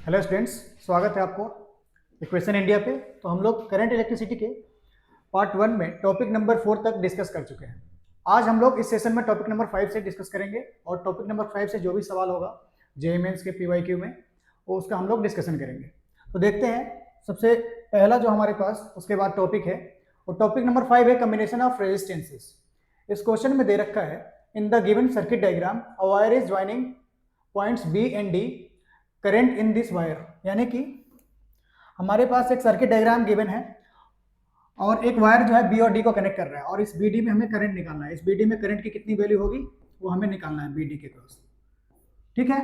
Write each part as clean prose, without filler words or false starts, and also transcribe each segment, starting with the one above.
Hello students, स्वागत है आपको इक्वेशन इंडिया पे। तो हम लोग करंट इलेक्ट्रिसिटी के पार्ट 1 में टॉपिक नंबर 4 तक डिस्कस कर चुके हैं। आज हम लोग इस सेशन में टॉपिक नंबर 5 से डिस्कस करेंगे और टॉपिक नंबर 5 से जो भी सवाल होगा जेईई मेंस के पीवाईक्यू में वो उसका हम लोग डिस्कशन करेंगे। तो देखते हैं, सबसे पहला जो हमारे पास उसके बाद टॉपिक है वो टॉपिक नंबर 5 है कम्बिनेशन ऑफ रेजिस्टेंसेस। इस क्वेश्चन में दे रखा है in the given circuit diagram a wire is joining points B and D current in this wire, यानी कि हमारे पास एक सर्किट डायग्राम गिवन है और एक वायर जो है बी और डी को कनेक्ट कर रहा है और इस बी डी में हमें करंट निकालना है। इस बी डी में करंट की कितनी वैल्यू होगी वो हमें निकालना है बी डी के क्रॉस। ठीक है,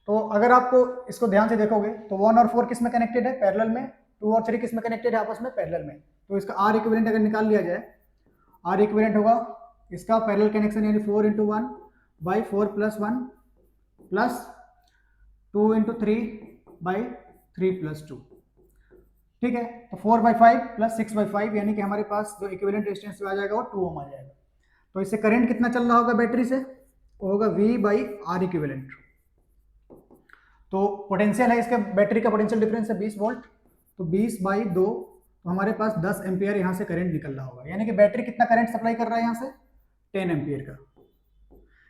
तो अगर आपको इसको ध्यान से देखोगे तो 1 और 4 किस में कनेक्टेड है, पैरेलल में। 2 और 3 किस में कनेक्टेड है, आपस में पैरेलल में। तो इसका आर इक्विवेलेंट अगर निकाल लिया जाए, आर इक्विवेलेंट होगा इसका पैरेलल कनेक्शन यानी 4 × 1 बाई 4 + 1 प्लस 2 × 3 बाई 3 + 2। ठीक है, तो 4/5 प्लस 6/5 यानी कि हमारे पास जो इक्विवेलेंट रेजिस्टेंस आ जाएगा वो 2 ओम आ जाएगा। तो इससे करंट कितना चल रहा होगा बैटरी से, वो होगा V/R इक्विवेलेंट। तो पोटेंशियल है इसके बैटरी का पोटेंशियल डिफरेंस है 20 वोल्ट, तो 20/2 तो हमारे पास 10 एम्पियर यहाँ से करंट निकल रहा होगा। यानी कि बैटरी कितना करंट सप्लाई कर रहा है यहाँ से, 10 एम्पियर का।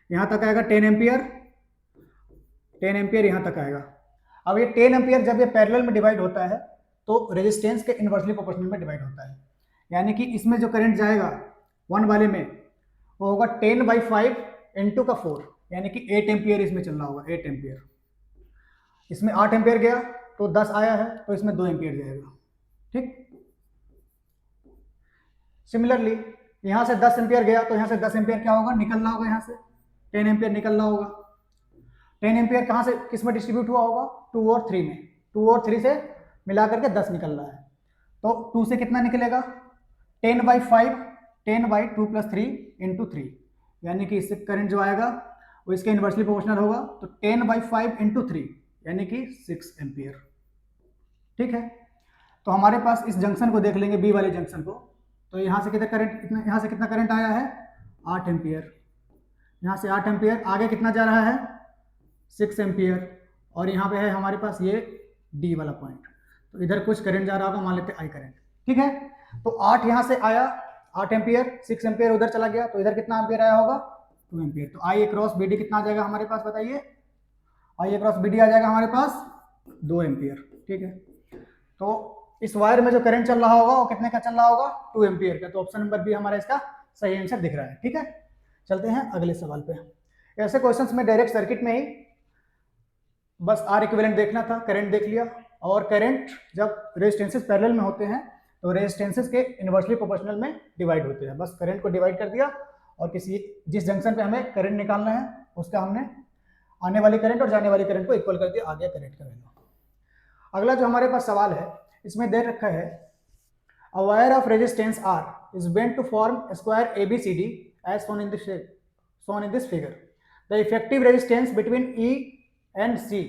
यहाँ तक आएगा 10 एम्पियर, 10 एम्पियर यहाँ तक आएगा। अब ये 10 एम्पियर जब ये पैरेलल में डिवाइड होता है तो रेजिस्टेंस के इनवर्सली प्रोपोर्शनल में डिवाइड होता है। यानी कि इसमें जो करंट जाएगा 1 वाले में वो होगा 10/5 × का 4, यानी कि 8 एम्पियर इसमें चल रहा होगा। 8 एम्पियर, इसमें 8 एम्पियर गया तो 10 आया है तो इसमें 2 एम्पियर जाएगा। ठीक, सिमिलरली यहाँ से 10 एम्पियर गया तो यहाँ से 10 एम्पियर क्या होगा, निकलना होगा। यहाँ से 10 एम्पियर निकलना होगा। 10 एम्पियर कहाँ से किस में डिस्ट्रीब्यूट हुआ होगा, 2 और 3 में। 2 और 3 से मिला करके 10 निकल रहा है, तो 2 से कितना निकलेगा, 10/5 10/2 + 3 × 3, यानी कि इससे करंट जो आएगा वो इसके इनवर्सली प्रोपोर्शनल होगा। तो 10/5 × 3 यानी कि 6 एम्पियर। ठीक है, तो हमारे पास इस जंक्शन को देख लेंगे, बी वाले जंक्शन को। तो यहाँ से कितना करंट, यहाँ से कितना करंट आया है, 8 एम्पियर। यहाँ से 8 एम्पियर आगे कितना जा रहा है, 6 एम्पियर। और यहाँ पे है हमारे पास ये डी वाला पॉइंट, तो इधर कुछ करंट जा रहा होगा, मान लेते आई करंट। ठीक है, तो 8 यहाँ से आया 8 एम्पियर, 6 एम्पियर उधर चला गया, तो इधर कितना एम्पियर आया होगा, 2 एम्पियर। तो आई क्रॉस बी डी कितना आ जाएगा हमारे पास, बताइए। आई क्रॉस बी डी आ जाएगा हमारे पास 2 एम्पियर। ठीक है, तो इस वायर में जो करंट चल रहा होगा वो कितने का चल रहा होगा, 2 एम्पियर का। तो ऑप्शन नंबर बी हमारा इसका सही आंसर दिख रहा है। ठीक है, चलते हैं अगले सवाल पे। ऐसे क्वेश्चंस में डायरेक्ट सर्किट में ही बस आर इक्विवेलेंट देखना था, करंट देख लिया। और करंट जब रेजिस्टेंसेस पैरेलल में होते हैं तो रेजिस्टेंसेस के इनवर्सली प्रोपोर्शनल में डिवाइड होते हैं। बस करंट को डिवाइड कर दिया और जिस जंक्शन पे हमें करंट निकालना है उसका हमने आने वाली करंट और जाने वाली करंट को इक्वल कर दिया, आ गया करंट का वैल्यू। अगला जो हमारे पास सवाल है इसमें दे रखा है a wire of resistance R is bent to form square ABCD as shown in this figure. The effective resistance between E and C,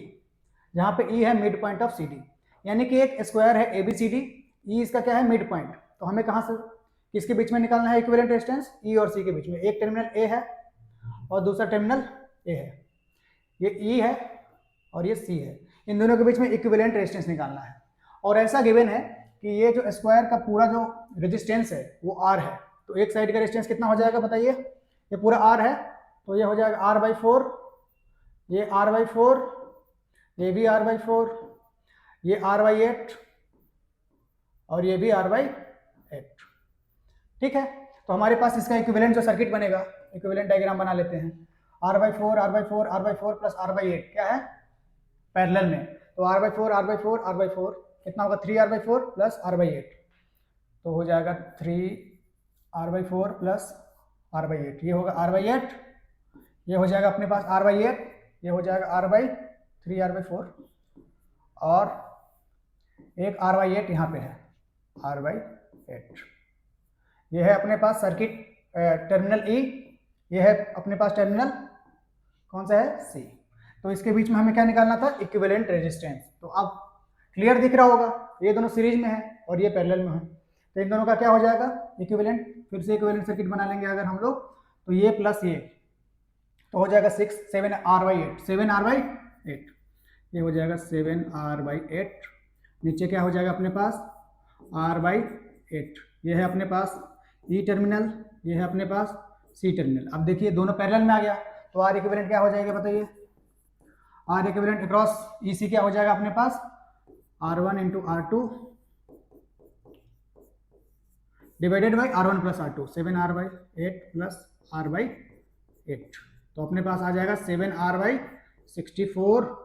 जहाँ पे E है मिड पॉइंट ऑफ CD, यानी कि एक स्क्वायर है ABCD, E इसका क्या है, मिड पॉइंट। तो हमें कहाँ से किसके बीच में निकालना है इक्विवेलेंट रेजिस्टेंस, E और C के बीच में। एक टर्मिनल A है और दूसरा टर्मिनल A है, ये E है और ये C है। इन दोनों के बीच में इक्विवेलेंट रेजिस्टेंस निकालना है। और ऐसा गिवन है कि ये जो स्क्वायर का पूरा जो रेजिस्टेंस है वो R है, तो एक साइड का रेजिस्टेंस कितना हो जाएगा बताइए। ये पूरा R है तो ये हो जाएगा R/4, ये R/4, ये भी R/4, ये R/8 और ये भी R/8। ठीक है, तो हमारे पास इसका इक्विवेलेंट जो सर्किट बनेगा, इक्विवेलेंट डायग्राम बना लेते हैं। R/4 R/4 R/4 plus R/8 क्या है, पैरेलल में। तो R/4 R/4 R/4 कितना होगा, 3R/4 प्लस R/8, तो हो जाएगा 3R/4 प्लस R/8। ये होगा R/8, ये हो जाएगा अपने पास R/8, ये हो जाएगा R/3R/4 और एक R/8 यहाँ पे है R/8। ये है अपने पास सर्किट टर्मिनल E, ये है अपने पास टर्मिनल कौन सा है, C। तो इसके बीच में हमें क्या निकालना था, इक्विवेलेंट रेजिस्टेंस। तो अब क्लियर दिख रहा होगा, ये दोनों सीरीज में है और ये पैरेलल में है, तो इन दोनों का क्या हो जाएगा इक्विवेलेंट। फिर से इक्विवेलेंट सर्किट बना लेंगे अगर हम लोग, तो ये प्लस ये तो हो जाएगा 6 7R/8 7R/8। ये हो जाएगा 7r/8। नीचे क्या हो जाएगा अपने पास r/8। ये है अपने पास ई टर्मिनल, ये है अपने पास सी टर्मिनल। अब देखिए दोनों पैरेलल में आ गया, तो आर इक्विवेलेंट क्या हो जाएगा बताइए? आर इक्विवेलेंट अक्रॉस ई सी क्या हो जाएगा अपने पास? r1 into r2 divided by r1 plus r2, 7r/8 plus r/8। तो अपने पास आ जाएगा 7r/64।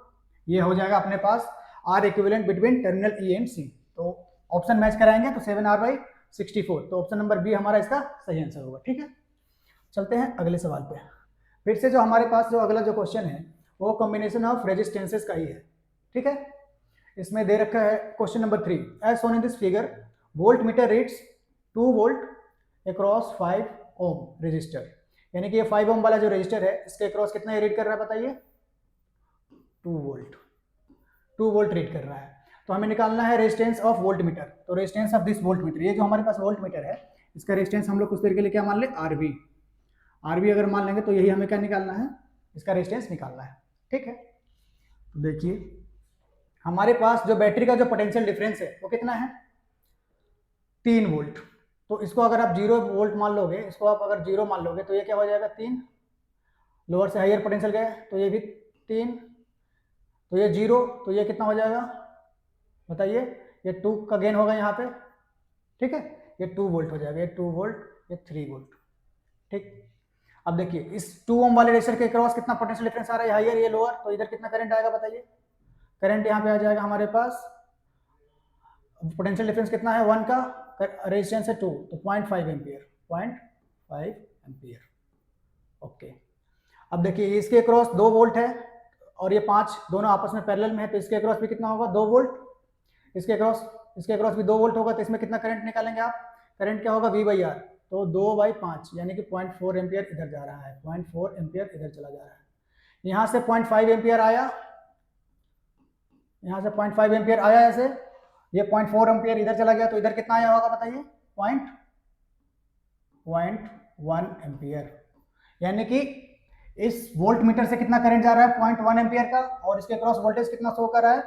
ये हो जाएगा अपने पास are equivalent between terminal E and C. तो ऑप्शन मैच कराएंगे तो 7r/64, तो ऑप्शन नंबर बी हमारा इसका सही आंसर होगा। ठीक है, चलते हैं अगले सवाल पे। फिर से जो हमारे पास जो अगला जो क्वेश्चन है वो कॉम्बिनेशन ऑफ रेजिस्टेंसेस का ही है। ठीक है, इसमें दे रखा है question number 3, as shown in this figure voltmeter reads 2 volt across 5 ohm resistor. यानी कि ये 5 ओम वाला जो रजिस्टर है इसके अक्रॉस कितना रीड कर रहा है बताइए? 2 वोल्ट। 2 वोल्ट रीड कर रहा है। तो हमें निकालना है रेजिस्टेंस ऑफ वोल्ट मीटर। तो resistance of this volt meter, ये जो हमारे पास वोल्ट मीटर है इसका रेजिस्टेंस हम लोग कुछ देर के लिए क्या मान ले? आरवी। आरवी अगर मान लेंगे तो यही हमें क्या निकालना है? इसका रेजिस्टेंस निकालना है। ठीक है, तो देखिए हमारे पास जो बैटरी का जो पोटेंशियल डिफरेंस है वो कितना है? 3 वोल्ट। तो इसको अगर आप 0 वोल्ट मान लोगे, इसको आप अगर 0 मान लोगे तो ये क्या हो जाएगा? 3। लोअर से हायर पोटेंशियल गए तो ये भी 3, तो ये 0, तो ये कितना हो जाएगा बताइए? ये 2 का गेन होगा यहाँ पे। ठीक है, ये 2 वोल्ट हो जाएगा, ये 2 वोल्ट, ये 3 वोल्ट। ठीक, अब देखिए इस 2 ओम वाले रेजिस्टर के क्रॉस कितना पोटेंशियल डिफरेंस आ रहा है? हायर, ये लोअर, तो इधर कितना करंट आएगा बताइए? करंट यहाँ पे आ जाएगा हमारे पास, पोटेंशियल डिफरेंस कितना है? 1 का, रेजिस्टेंस है 2, तो 0.5 एम्पियर, 0.5 एम्पियर। ओके, अब देखिए इसके क्रॉस 2 वोल्ट है और ये 5 दोनों आपस में पैरेलल में है, तो इसके क्रॉस भी कितना होगा? 2 वोल्ट। इसके क्रॉस भी 2 वोल्ट होगा, तो इसमें कितना करंट निकालेंगे आप? करंट क्या होगा? V/R, तो 2/5 यानी कि 0.4 एम्पियर इधर जा रहा है, 0.4 एम्पियर इधर चला जा रहा है। यहाँ से 0.5 एम्पियर आया, यहाँ से 0.5 एम्पियर आया ऐसे, ये 0.4 एम्पियर इधर चला गया, तो इधर कितना आया होगा बताइए? 0.1 एम्पियर। यानी कि इस वोल्ट मीटर से कितना करंट जा रहा है? 0.1 एम्पियर का, और इसके क्रॉस वोल्टेज कितना शो कर रहा है?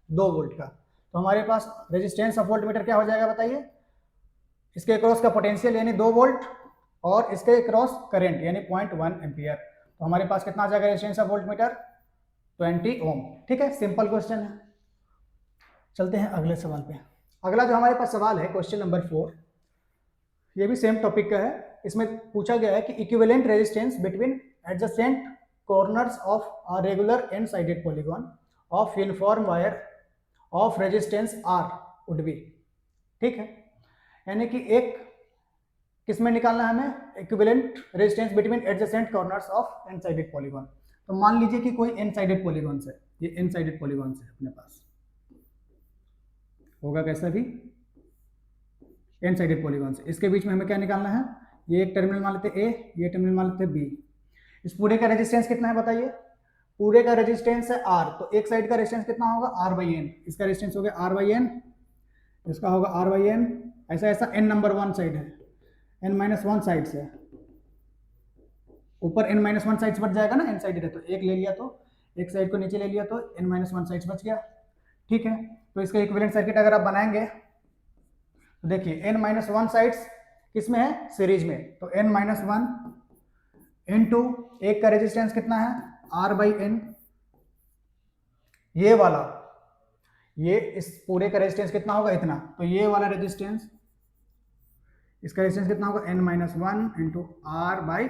2 वोल्ट का। तो हमारे पास रेजिस्टेंस ऑफ वोल्ट मीटर क्या हो जाएगा बताइए? इसके क्रॉस का पोटेंशियल यानी 2 वोल्ट और इसके क्रॉस करंट यानी 0.1 एम्पियर। तो हमारे पास कितना आ जाएगा रेजिस्टेंस ऑफ वोल्ट मीटर? 20 ओम। ठीक है, सिंपल क्वेश्चन है। चलते हैं अगले सवाल पे। अगला जो हमारे पास सवाल है क्वेश्चन नंबर 4, ये भी सेम टॉपिक का है। इसमें पूछा गया है कि equivalent resistance between adjacent corners of a regular n sided polygon of uniform wire of resistance R would be. ठीक है, यानी कि एक किसमें निकालना है हमें? Equivalent resistance between adjacent corners of n sided polygon. तो मान लीजिए कि कोई एन साइडेड पॉलीगॉन है, ये एन साइडेड पॉलीगॉन है अपने पास, होगा कैसा भी? एन साइडेड पॉलीगॉन से। इसके बीच में हमें क्या निकालना है? ये एक टर्मिनल मान लेते ए, ये टर्मिनल मान लेते बी। इस पूरे का रेजिस्टेंस कितना है बताइए? पूरे का रेजिस्टेंस है आर, तो एक साइड का रेजिस्टेंस कितना होगा? R/N। इसका रेजिस्टेंस हो गया R/N, इसका होगा R/N। ऐसा ऐसा n नंबर 1 साइड है, n-1 साइड से ऊपर n-1 साइड्स बच जाएगा ना, n साइडेड है तो एक ले लिया, तो एक साइड को नीचे ले लिया तो n-1 साइड्स बच गया। ठीक है, तो इसका इक्विवेलेंट सर्किट अगर आप बनाएंगे तो देखिए n-1 साइड्स किसमें है? सीरीज में, तो n-1 इनटू एक का रेजिस्टेंस कितना है? R/N। ये वाला, ये इस पूरे का रेजिस्टेंस कितना होगा? इतना। तो ये वाला रेजिस्टेंस, इसका रेजिस्टेंस कितना होगा? n-1 into R/N।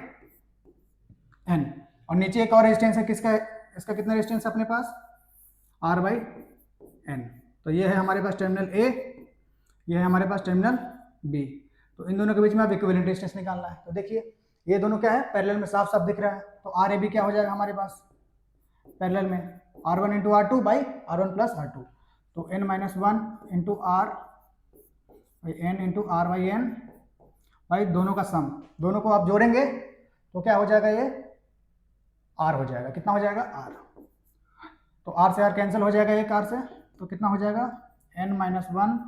और नीचे एक और रेजिस्टेंस है किसका? इसका कितना रेजिस्टेंस है अपने पास? R/N। तो ये है हमारे पास टर्मिनल ए, ये है हमारे पास टर्मिनल बी। तो इन दोनों के बीच में अब इक्विवेलेंट रेजिस्टेंस निकालना है। तो देखिए ये दोनों क्या है? पैरेलल में साफ साफ दिख रहा है। तो RAB क्या हो जाएगा हमारे पास पैरेलल में? R1 into R2 by R1 plus R2। तो n-1 into R by N into R/N भाई दोनों का सम, दोनों को आप जोड़ेंगे तो क्या हो जाएगा? ये R हो जाएगा। कितना हो जाएगा? R। तो R से R कैंसिल हो जाएगा एक R से, तो कितना हो जाएगा? n-1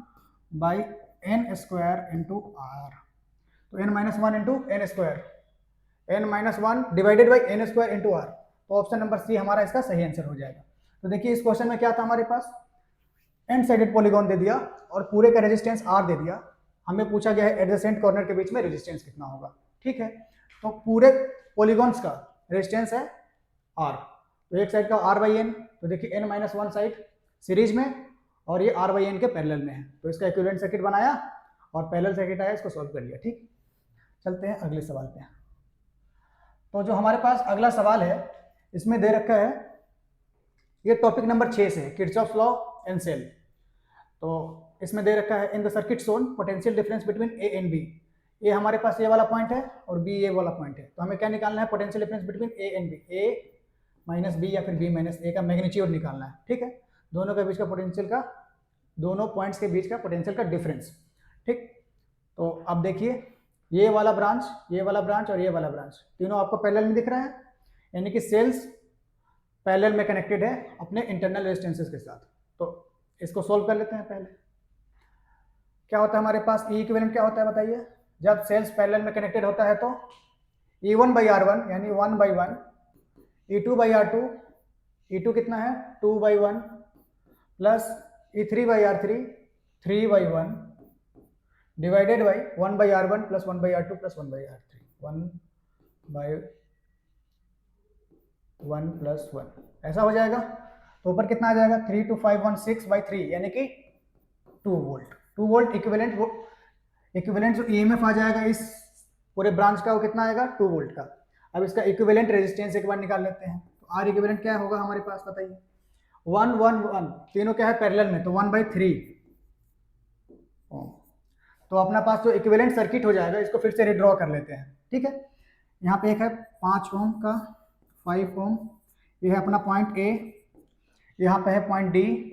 by n square into R। तो n-1 into n square, n-1 divided by n square into R। तो ऑप्शन नंबर सी हमारा इसका सही आंसर हो जाएगा। तो देखिए इस क्वेश्चन में क्या था हमारे पास, एंड साइडेड पॉलीगॉन दे दिया और पूरे का रेजिस्टेंस आर दे दिया, हमें पूछा गया है एडजेसेंट कॉर्नर के बीच में रेजिस्टेंस कितना होगा। ठीक है, तो पूरे पॉलीगॉन्स का रेजिस्टेंस है आर, तो एक साइड का आर बाई एन, तो देखिए n minus one side series में और ये आर बाई एन के पैरेलल में है, तो इसका इक्विवेलेंट सर्किट बनाया और पैरेलल सर्किट आया, इसको सॉल्व कर लिया। ठीक, चलते हैं अगले सवाल पे। तो जो हमारे पास अगला सवाल है इसमें दे रखा है, ये टॉपिक नंबर 6 से किरचॉफ्स लॉ एंड सेल। तो इसमें दे रखा है in the circuit shown potential difference between A and B. ए हमारे पास ये वाला पॉइंट है और बी ये वाला पॉइंट है, तो हमें क्या निकालना है, potential difference between A and B, A minus B या फिर बी माइनस ए का मैग्नीट्यूड निकालना है। ठीक है, दोनों के बीच का पोटेंशियल का, दोनों पॉइंट्स के बीच का पोटेंशियल का डिफरेंस। ठीक, तो अब देखिए ये वाला ब्रांच, ये वाला ब्रांच और ये वाला ब्रांच तीनों आपको पैरेलल में दिख रहा है, यानी कि सेल्स पैरेलल में कनेक्टेड है अपने इंटरनल रेजिस्टेंसेस के साथ। तो इसको सोल्व कर लेते हैं। पहले क्या होता है हमारे पास, ई इक्विवेलेंट क्या होता है बताइए, जब सेल्स पैरेलल में कनेक्टेड होता है तो E1 बाई R1 यानी 1 by 1, E2 by R2, E2 कितना है 2 by 1 plus E3 by R3 3 by 1 divided by 1 by R1 plus 1 by R2 plus 1 by R3, 1 by 1 plus 1, ऐसा हो जाएगा। तो ऊपर कितना आ जाएगा 32516 बाई 3 यानी कि 2 वोल्ट। 2 वोल्ट इक्विवेलेंट जो ईएमएफ आ जाएगा इस पूरे ब्रांच का वो कितना आएगा 2 वोल्ट का। अब इसका इक्विवेलेंट रेजिस्टेंस एक बार निकाल लेते हैं, तो आर इक्विवेलेंट क्या होगा हमारे पास बताइए, 1 1 1 तीनों क्या है पैरेलल में, तो 1 बाई 3 ओम। तो अपना पास जो इक्विवेलेंट सर्किट हो जाएगा इसको फिर से रिड्रॉ कर लेते हैं। ठीक है, यहाँ पे एक है 5 ओम का, 5 ओम, ये है अपना पॉइंट ए, यहाँ पे है पॉइंट डी,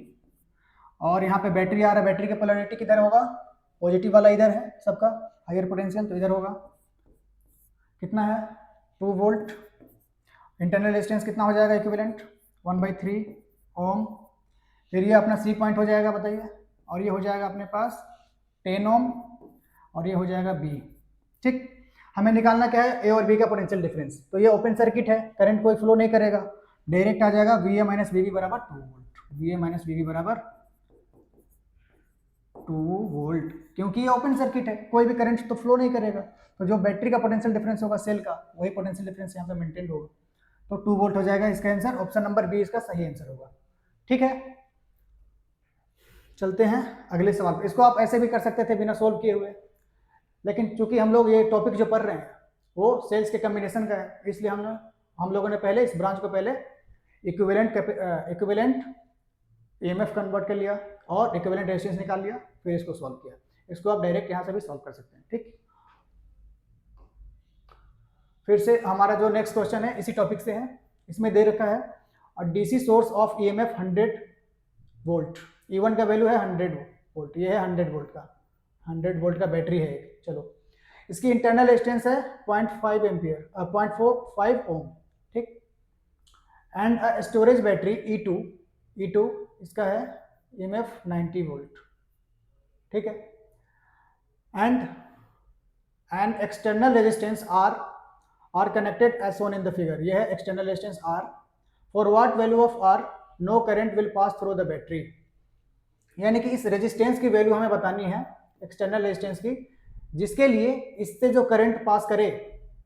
और यहाँ पे बैटरी आ रहा है, बैटरी का पोलैरिटी किधर होगा, पॉजिटिव वाला इधर है सबका हायर पोटेंशियल, तो इधर होगा कितना है 2 वोल्ट। इंटरनल रेजिस्टेंस कितना हो जाएगा इक्विवेलेंट 1 बाई 3 ओम। फिर ये अपना सी पॉइंट हो जाएगा बताइए, और ये हो जाएगा अपने पास 10 ओम, और ये हो जाएगा बी। ठीक, हमें निकालना क्या है, ए और बी का पोटेंशियल डिफरेंस। तो ये ओपन सर्किट है, करंट कोई फ्लो नहीं करेगा, डायरेक्ट आ जाएगा V A minus V B बराबर 2 volt, V A minus V B बराबर 2 वोल्ट, क्योंकि ये ओपन सर्किट है, कोई भी करंट तो फ्लो नहीं करेगा। तो जो बैटरी का पोटेंशियल डिफरेंस होगा सेल का, वही पोटेंशियल डिफरेंस यहाँ पे मेंटेन होगा, तो 2 वोल्ट हो जाएगा इसका आंसर। ऑप्शन नंबर बी इसका सही आंसर होगा। ठीक है, चलते हैं अगले सवाल पे। इसको आप ऐसे भी कर सकते थे बिना सोल्व किए हुए, लेकिन चूंकि हम लोग ये टॉपिक जो पढ़ रहे हैं वो सेल्स के कम्बिनेशन का है, इसलिए हम लोगों ने पहले इस ब्रांच को पहले इक्विवेलेंट ईएमएफ कन्वर्ट कर लिया और इक्विवेलेंट रेजिस्टेंस निकाल लिया, फिर इसको सॉल्व किया। इसको आप डायरेक्ट यहाँ से भी सॉल्व कर सकते हैं। ठीक, फिर से हमारा जो नेक्स्ट क्वेश्चन है इसी टॉपिक से है, इसमें दे रखा है और DC source of EMF 100 volt, E1 का वैल्यू है 100 वोल्ट, ये है 100 वोल्ट का, 100 वोल्ट का बैटरी है एक। चलो, इसकी इंटरनल रेजिस्टेंस है 0.5 एम्पियर 0.45 ओम। ठीक, एंड स्टोरेज बैटरी E2 इसका है EMF 90 वोल्ट। ठीक है, and external resistance R connected as shown in the figure. ये है external resistance R, for what value of R no current will pass through the battery. यानी कि इस resistance की वैल्यू हमें बतानी है, एक्सटर्नल रेजिस्टेंस की, जिसके लिए इससे जो करंट पास करे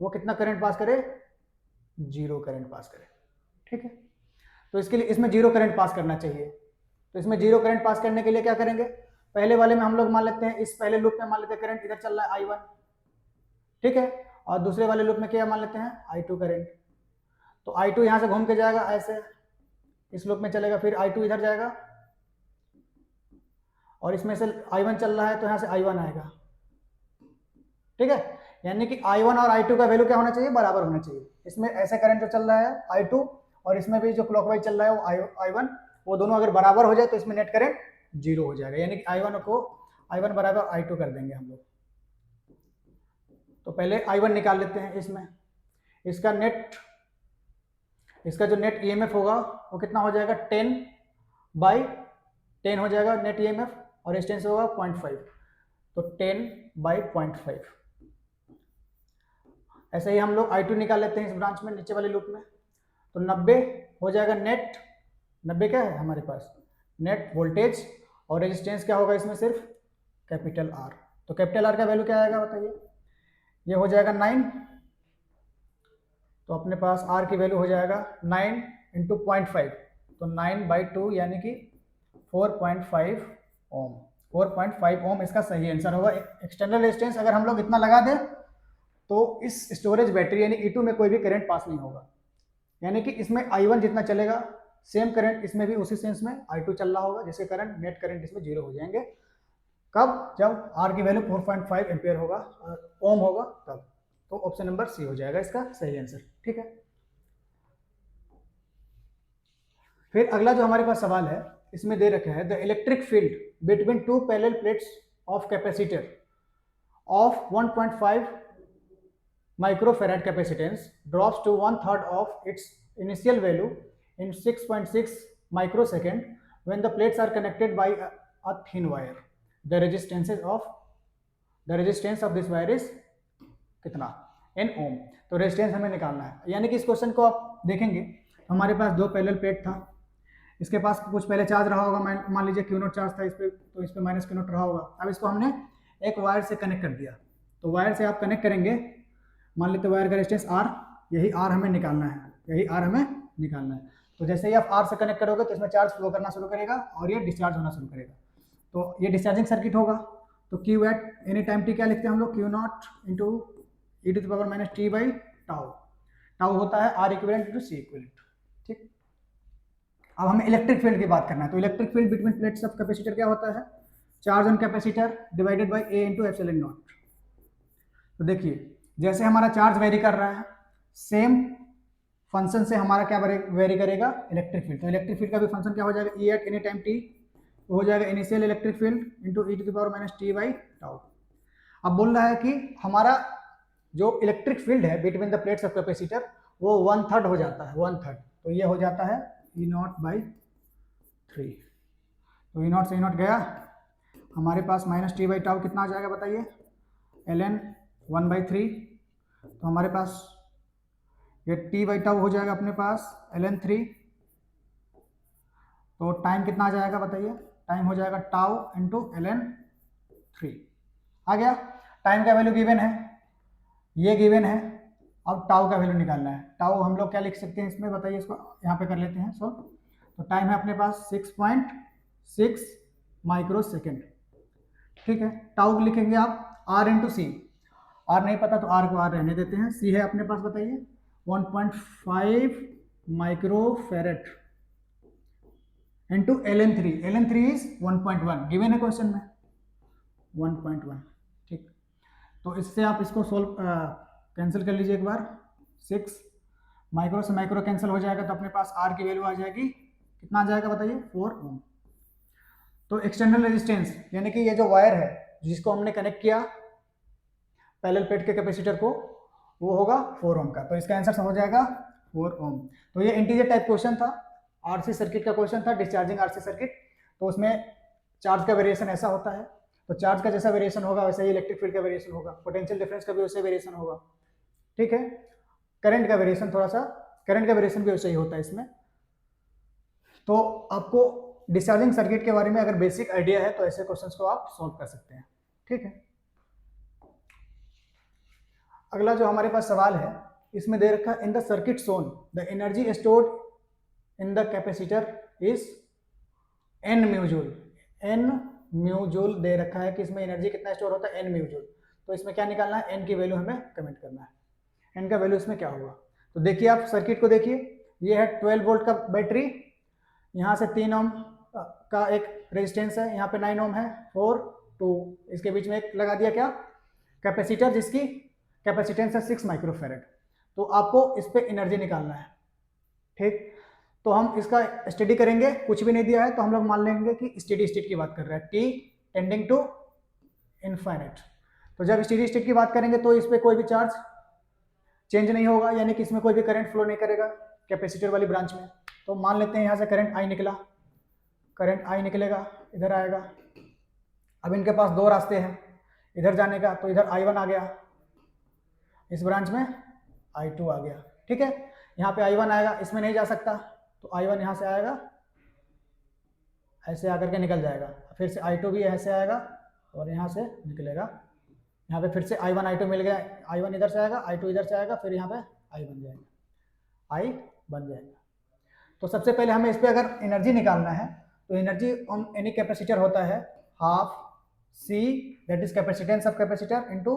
वो कितना करंट पास करे, 0 करंट पास करे। ठीक है, तो इसके लिए इसमें 0 करंट पास करना चाहिए। तो इसमें 0 करंट पास करने के लिए क्या करेंगे, पहले वाले में हम लोग मान लेते हैं, इस पहले लूप में मान लेते हैं करंट इधर चल रहा है I1। ठीक है, और दूसरे वाले लूप में क्या मान लेते हैं I2 करंट। तो I2 यहाँ से घूम के जाएगा ऐसे, इस लूप में चलेगा, फिर I2 इधर जाएगा, और इसमें से I1 चल रहा है तो यहाँ से I1 आएगा। ठीक है, यानी कि I1 और I2 का वैल्यू क्या होना चाहिए, बराबर होना चाहिए। इसमें ऐसे करंट जो चल रहा है I2, और इसमें भी जो क्लॉकवाइज चल रहा है वो I1, वो दोनों अगर बराबर हो जाए तो इसमें नेट करंट 0 हो जाएगा, यानी कि I1 बराबर I2 कर देंगे हम लोग। तो पहले I1 निकाल लेते हैं, इसमें इसका जो नेट EMF होगा वो कितना हो जाएगा 10/10 हो जाएगा नेट EMF, और रेजिस्टेंस होगा 0.5, तो 10/0.5। ऐसे ही हम लोग I2 निकाल लेते हैं इस ब्रांच में, नीचे वाले लूप में, तो 90 हो जाएगा नेट 90 क्या है हमारे पास नेट वोल्टेज, और रेजिस्टेंस क्या होगा इसमें सिर्फ कैपिटल आर। तो कैपिटल आर का वैल्यू क्या आएगा बताइए, ये हो जाएगा 9, तो अपने पास आर की वैल्यू हो जाएगा 9 इंटू 0.5, तो 9/2 यानी कि 4.5 ओम। 4.5 ओम इसका सही आंसर होगा। एक्सटर्नल रेजिस्टेंस अगर हम लोग इतना लगा दें तो इस स्टोरेज बैटरी यानी E2 में कोई भी करंट पास नहीं होगा, यानी कि इसमें I1 जितना चलेगा सेम करंट इसमें भी उसी सेंस में I2 चल रहा होगा, जिसके करंट नेट करंट इसमें 0 हो जाएंगे। कब? जब R की वैल्यू 4.5 एम्पियर होगा, ओम होगा तब। तो ऑप्शन नंबर सी हो जाएगा इसका सही आंसर। ठीक है, फिर अगला जो हमारे पास सवाल है इसमें दे रखा है the electric field between two parallel plates of capacitor of 1.5 microfarad capacitance drops to 1/3 of its initial value in 6.6 microsecond when the plates are connected by a thin wire. The resistance of this wire is कितना? n ohm। तो resistance हमें निकालना है, यानी कि इस question को आप देखेंगे हमारे पास दो पैरेलल प्लेट था, इसके पास कुछ पहले चार्ज रहा होगा, मान लीजिए Q0 चार्ज था इस पे, तो इस पे माइनस Q0 रहा होगा। अब इसको हमने एक वायर से कनेक्ट कर दिया, तो वायर से आप कनेक्ट करेंगे, मान लेते वायर का रेजिस्टेंस R, यही R हमें निकालना है, यही R हमें निकालना है। तो जैसे ही आप R से कनेक्ट करोगे तो इसमें चार्ज फ्लो करना शुरू करेगा और ये डिस्चार्ज होना शुरू करेगा, तो ये डिस्चार्जिंग सर्किट होगा। तो Q at any time t क्या लिखते हैं हम लोग, Q0 इंटू e⁻t/τ। टाउ होता है R equivalent into C equivalent. ठीक, अब हमें इलेक्ट्रिक फील्ड की बात करना है। तो electric field between plates of capacitor क्या होता है, charge on capacitor divided by A into epsilon not. तो देखिए जैसे हमारा चार्ज वेरी कर रहा है, सेम फंक्शन से हमारा क्या वेरी करेगा, इलेक्ट्रिक फील्ड। तो इलेक्ट्रिक फील्ड का भी फंक्शन क्या हो जाएगा, E at any time t, तो हो जाएगा initial electric field into e⁻t/τ। अब बोल रहा है कि हमारा जो इलेक्ट्रिक फील्ड है between the plates of capacitor वो 1/3 हो जाता है, 1/3, तो ये हो जाता है E0/3। तो E0 से E0 गया, हमारे पास -t/τ कितना आ जाएगा बताइए, ln 1/3। तो हमारे पास ये t/τ हो जाएगा अपने पास ln 3। तो टाइम कितना आ जाएगा बताइए, टाइम हो जाएगा टाउ इंटू ln 3। आ गया, टाइम का वैल्यू गिवन है, ये गिवन है। अब टाउ का वैल्यू निकालना है। टाउ हम लोग क्या लिख सकते हैं इसमें बताइए, इसको यहाँ पे कर लेते हैं सॉल्व। तो टाइम है अपने पास 6.6 माइक्रोसेकेंड। ठीक है, टाउ लिखेंगे आप R इंटू सी, R नहीं पता तो R को R रहने देते हैं। C है अपने पास बताइए 1.5 microfarad into ln 3। ln 3 is 1.1 given है क्वेश्चन में, 1.1। ठीक, तो इससे आप इसको सोल्व कैंसिल कर लीजिए एक बार, 6 माइक्रो से माइक्रो कैंसिल हो जाएगा, तो अपने पास R की वैल्यू आ जाएगी, कितना आ जाएगा बताइए, 4 ओम। तो एक्सटर्नल रेजिस्टेंस यानी कि ये जो वायर है जिसको हमने कनेक्ट किया पैरेलल प्लेट के कैपेसिटर को, वो होगा 4 ओम का। तो इसका आंसर हो जाएगा 4 ओम। तो ये इंटीजर टाइप क्वेश्चन था, आरसी सर्किट का क्वेश्चन था, डिस्चार्जिंग आरसी सर्किट। तो उसमें चार्ज का वेरिएशन ऐसा होता है, तो चार्ज का जैसा वेरिएशन होगा वैसे ही इलेक्ट्रिक फील्ड का वेरिएशन होगा, पोटेंशियल डिफरेंस का भी वैसे वेरिएशन होगा। ठीक है, करंट का वेरिएशन थोड़ा सा, करंट का वेरिएशन भी वैसे ही होता है इसमें। तो आपको डिस्चार्जिंग सर्किट के बारे में अगर बेसिक आइडिया है तो ऐसे क्वेश्चंस को आप सॉल्व कर सकते हैं। ठीक है, अगला जो हमारे पास सवाल है इसमें दे रखा in the circuit shown the energy stored in the capacitor is n mu joule. n mu joule दे रखा है कि इसमें एनर्जी कितना स्टोर होता है, n म्यू जूल। तो इसमें क्या निकालना है, n की वैल्यू हमें कमेंट करना है, n का वैल्यू इसमें क्या होगा। तो देखिए आप सर्किट को देखिए, ये है 12 वोल्ट का बैटरी, यहाँ से 3 ओम का एक रेजिस्टेंस है, यहाँ पे 9 ओम है, 4 2, इसके बीच में एक लगा दिया क्या, कैपेसिटर, जिसकी कैपेसिटेंस है 6 माइक्रोफेरेड। तो आपको इस पे एनर्जी निकालना है। ठीक, तो हम इसका स्टडी करेंगे, कुछ भी नहीं दिया है तो हम लोग मान लेंगे कि स्टेडी स्टेट की बात कर रहा है, t टेंडिंग टू इनफाइनाइट। तो जब स्टेडी स्टेट की बात करेंगे तो इस पे कोई भी चार्ज चेंज नहीं होगा, यानी कि इसमें कोई भी करंट फ्लो नहीं करेगा कैपेसिटर वाली ब्रांच में। तो मान लेते हैं यहाँ से करंट I निकला, करंट I निकलेगा, इधर आएगा। अब इनके पास दो रास्ते हैं इधर जाने का, तो इधर I1 आ गया, इस ब्रांच में I2 आ गया। ठीक है, यहाँ पे I1 आएगा, इसमें नहीं जा सकता, तो I1 यहाँ से आएगा ऐसे आकर के निकल जाएगा, फिर से I2 भी ऐसे आएगा और यहाँ से निकलेगा, यहाँ पे फिर से I1 I2 मिल गया, I1 इधर से आएगा, I2 इधर से आएगा, फिर यहाँ पे I बन जाएगा, I बन जाएगा। तो सबसे पहले हमें इस पर अगर एनर्जी निकालना है तो एनर्जी ऑन एनी कैपेसिटर होता है half C, that is capacitance of capacitor into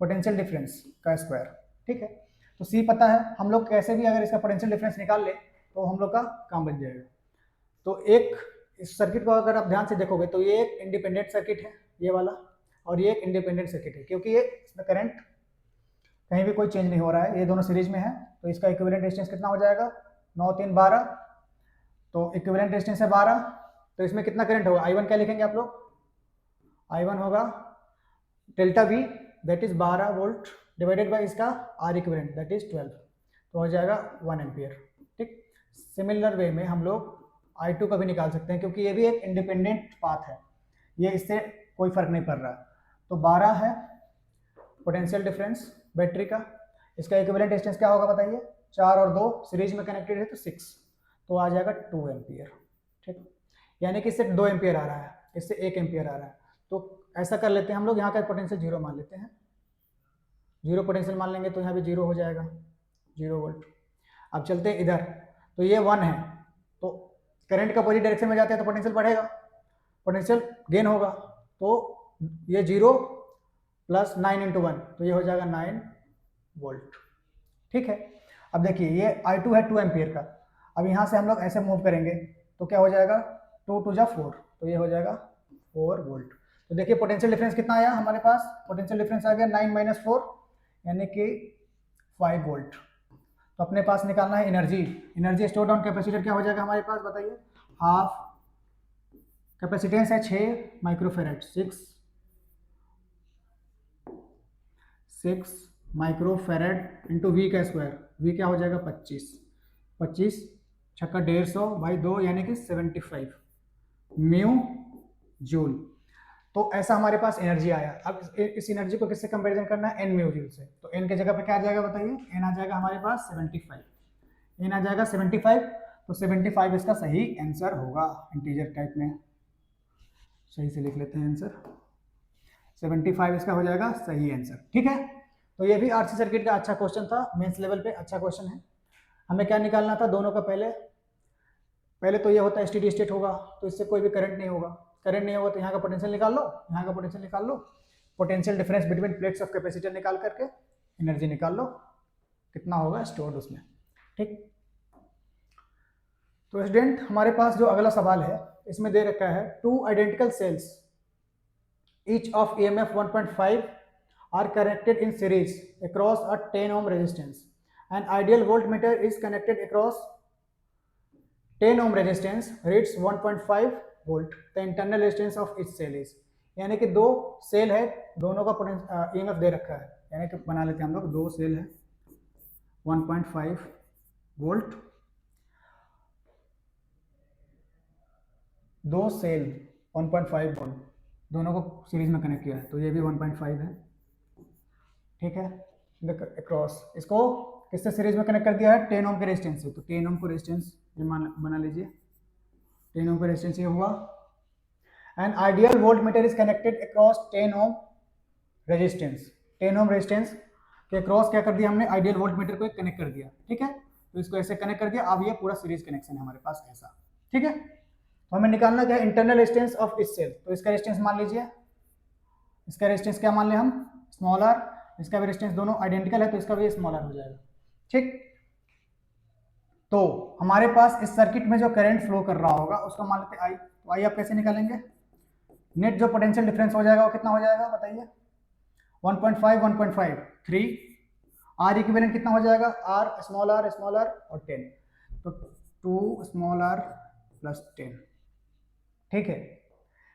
potential difference का स्क्वायर। ठीक है, तो C पता है, हम लोग कैसे भी अगर इसका पोटेंशियल डिफरेंस निकाल ले तो हम लोग का काम बन जाएगा। तो एक इस सर्किट को अगर आप ध्यान से देखोगे तो ये एक इंडिपेंडेंट सर्किट है ये वाला, और ये एक इंडिपेंडेंट सर्किट है, क्योंकि ये इसमें करंट कहीं भी कोई चेंज नहीं हो रहा है, ये दोनों सीरीज में है। तो इसका इक्विवेलेंट रेजिस्टेंस कितना हो जाएगा, 9 3 12, तो इक्विवेलेंट रेजिस्टेंस है 12, तो इसमें कितना करंट होगा, I1 क्या लिखेंगे आप लोग, I1 होगा delta V that is 12 volt divided by इसका R इक्विवेलेंट दैट इज 12, तो हो जाएगा 1 एम्पियर। ठीक, सिमिलर वे में हम लोग I2 का भी निकाल सकते हैं, क्योंकि ये भी एक इंडिपेंडेंट पाथ है, ये इससे कोई फर्क नहीं पड़ रहा। तो 12 है पोटेंशियल डिफरेंस बैटरी का, इसका इक्विवेलेंट रेजिस्टेंस क्या होगा बताइए, 4 और 2 सीरीज में कनेक्टेड है तो 6, तो आ जाएगा 2 एम्पियर। ठीक, यानी कि इससे 2 एम्पियर आ रहा है, इससे 1 एम्पियर आ रहा है। तो ऐसा कर लेते हैं हम लोग, यहाँ का पोटेंशियल 0 मान लेते हैं, 0 पोटेंशियल मान लेंगे तो यहाँ भी 0 हो जाएगा, 0 वोल्ट। अब चलते हैं इधर, तो ये 1 है, तो करंट का अपोजिट डायरेक्शन में जाते हैं तो पोटेंशियल बढ़ेगा, पोटेंशियल गेन होगा, तो ये 0 प्लस 9 इंटू 1, तो ये हो जाएगा 9 वोल्ट। ठीक है, अब देखिए ये I2 है 2 एम्पियर का, अब यहाँ से हम लोग ऐसे मूव करेंगे तो क्या हो जाएगा, 2 2 जा 4, तो ये हो जाएगा 4 वोल्ट। तो देखिए पोटेंशियल डिफरेंस कितना आया हमारे पास, पोटेंशियल डिफरेंस आ गया 9 माइनस 4 यानी कि 5 वोल्ट। तो अपने पास निकालना है energy, energy stored on capacitor क्या हो जाएगा हमारे पास बताइए, हाफ कैपेसिटेंस है 6 माइक्रोफेरेड, 6 माइक्रोफेरेड इंटू V का स्क्वायर, V क्या हो जाएगा 25, 25 छक्का 150 बाई 2 यानी कि 75 म्यू जूल। तो ऐसा हमारे पास एनर्जी आया। अब इस एनर्जी को किससे कंपैरिजन करना है, n म्यू जूल से, तो n के जगह पे क्या आ जाएगा बताइए, n आ जाएगा हमारे पास 75, n आ जाएगा 75, तो 75 इसका सही आंसर होगा। इंटीजर टाइप में सही से लिख लेते हैं आंसर, 75 इसका हो जाएगा सही आंसर। ठीक है, तो ये भी आरसी सर्किट का अच्छा क्वेश्चन था, मेंस लेवल पे अच्छा क्वेश्चन है। हमें क्या निकालना था दोनों का, पहले तो ये होता है स्टेडी स्टेट होगा तो इससे कोई भी करंट नहीं होगा, करंट नहीं होगा तो यहाँ का पोटेंशियल निकाल लो, यहाँ का पोटेंशियल निकाल लो, potential difference between plates of capacitor निकाल करके एनर्जी निकाल लो, कितना होगा स्टोर्ड उसमें। ठीक, तो स्टूडेंट हमारे पास जो अगला सवाल है इसमें दे रखा है, 2 identical sales each of EMF 1.5 are connected in series across a 10 ohm resistance. An ideal voltmeter is connected across 10 ohm resistance reads 1.5 volt. The internal resistance of each cell is, यानी कि 2 सेल है, दोनों का EMF दे रखा है, यानी कि बना लेते हैं हम लोग, 2 सेल है 1.5 वोल्ट, 2 सेल 1.5 वोल्ट, दोनों को सीरीज में कनेक्ट किया है, तो ये भी 1.5 है। ठीक है, अक्रॉस इसको किससे सीरीज में कनेक्ट कर दिया है, 10 ओम के रेजिस्टेंस से, तो 10 ओम को रेजिस्टेंस ये बना लीजिए, 10 ओम का रेजिस्टेंस ये हुआ। And ideal voltmeter is connected across 10 ohm resistance, 10 ohm resistance के अक्रॉस क्या कर दिया हमने, आइडियल वोल्टमीटर को कनेक्ट कर दिया। ठीक है, तो इसको ऐसे कनेक्ट कर दिया, अब ये पूरा सीरीज कनेक्शन है हमारे पास ऐसा। ठीक है, तो हमें निकालना क्या है, इंटरनल रेजिस्टेंस ऑफ इस सेल, तो इसका रेजिस्टेंस मान लीजिए, इसका रेजिस्टेंस क्या मान ले हम, स्मॉल आर, इसका भी रेजिस्टेंस दोनों आइडेंटिकल है तो इसका भी स्मॉल आर हो जाएगा। ठीक, तो हमारे पास इस सर्किट में जो करंट फ्लो कर रहा होगा उसका मान लेते आई, तो आई आप कैसे निकालेंगे, नेट जो पोटेंशियल डिफरेंस हो जाएगा वो कितना हो जाएगा बताइए, 1.5 1.5 3, आर इक्विवेलेंट कितना हो जाएगा, आर स्मॉल आर और 10, तो 2 स्मॉल आर प्लस 10। ठीक है,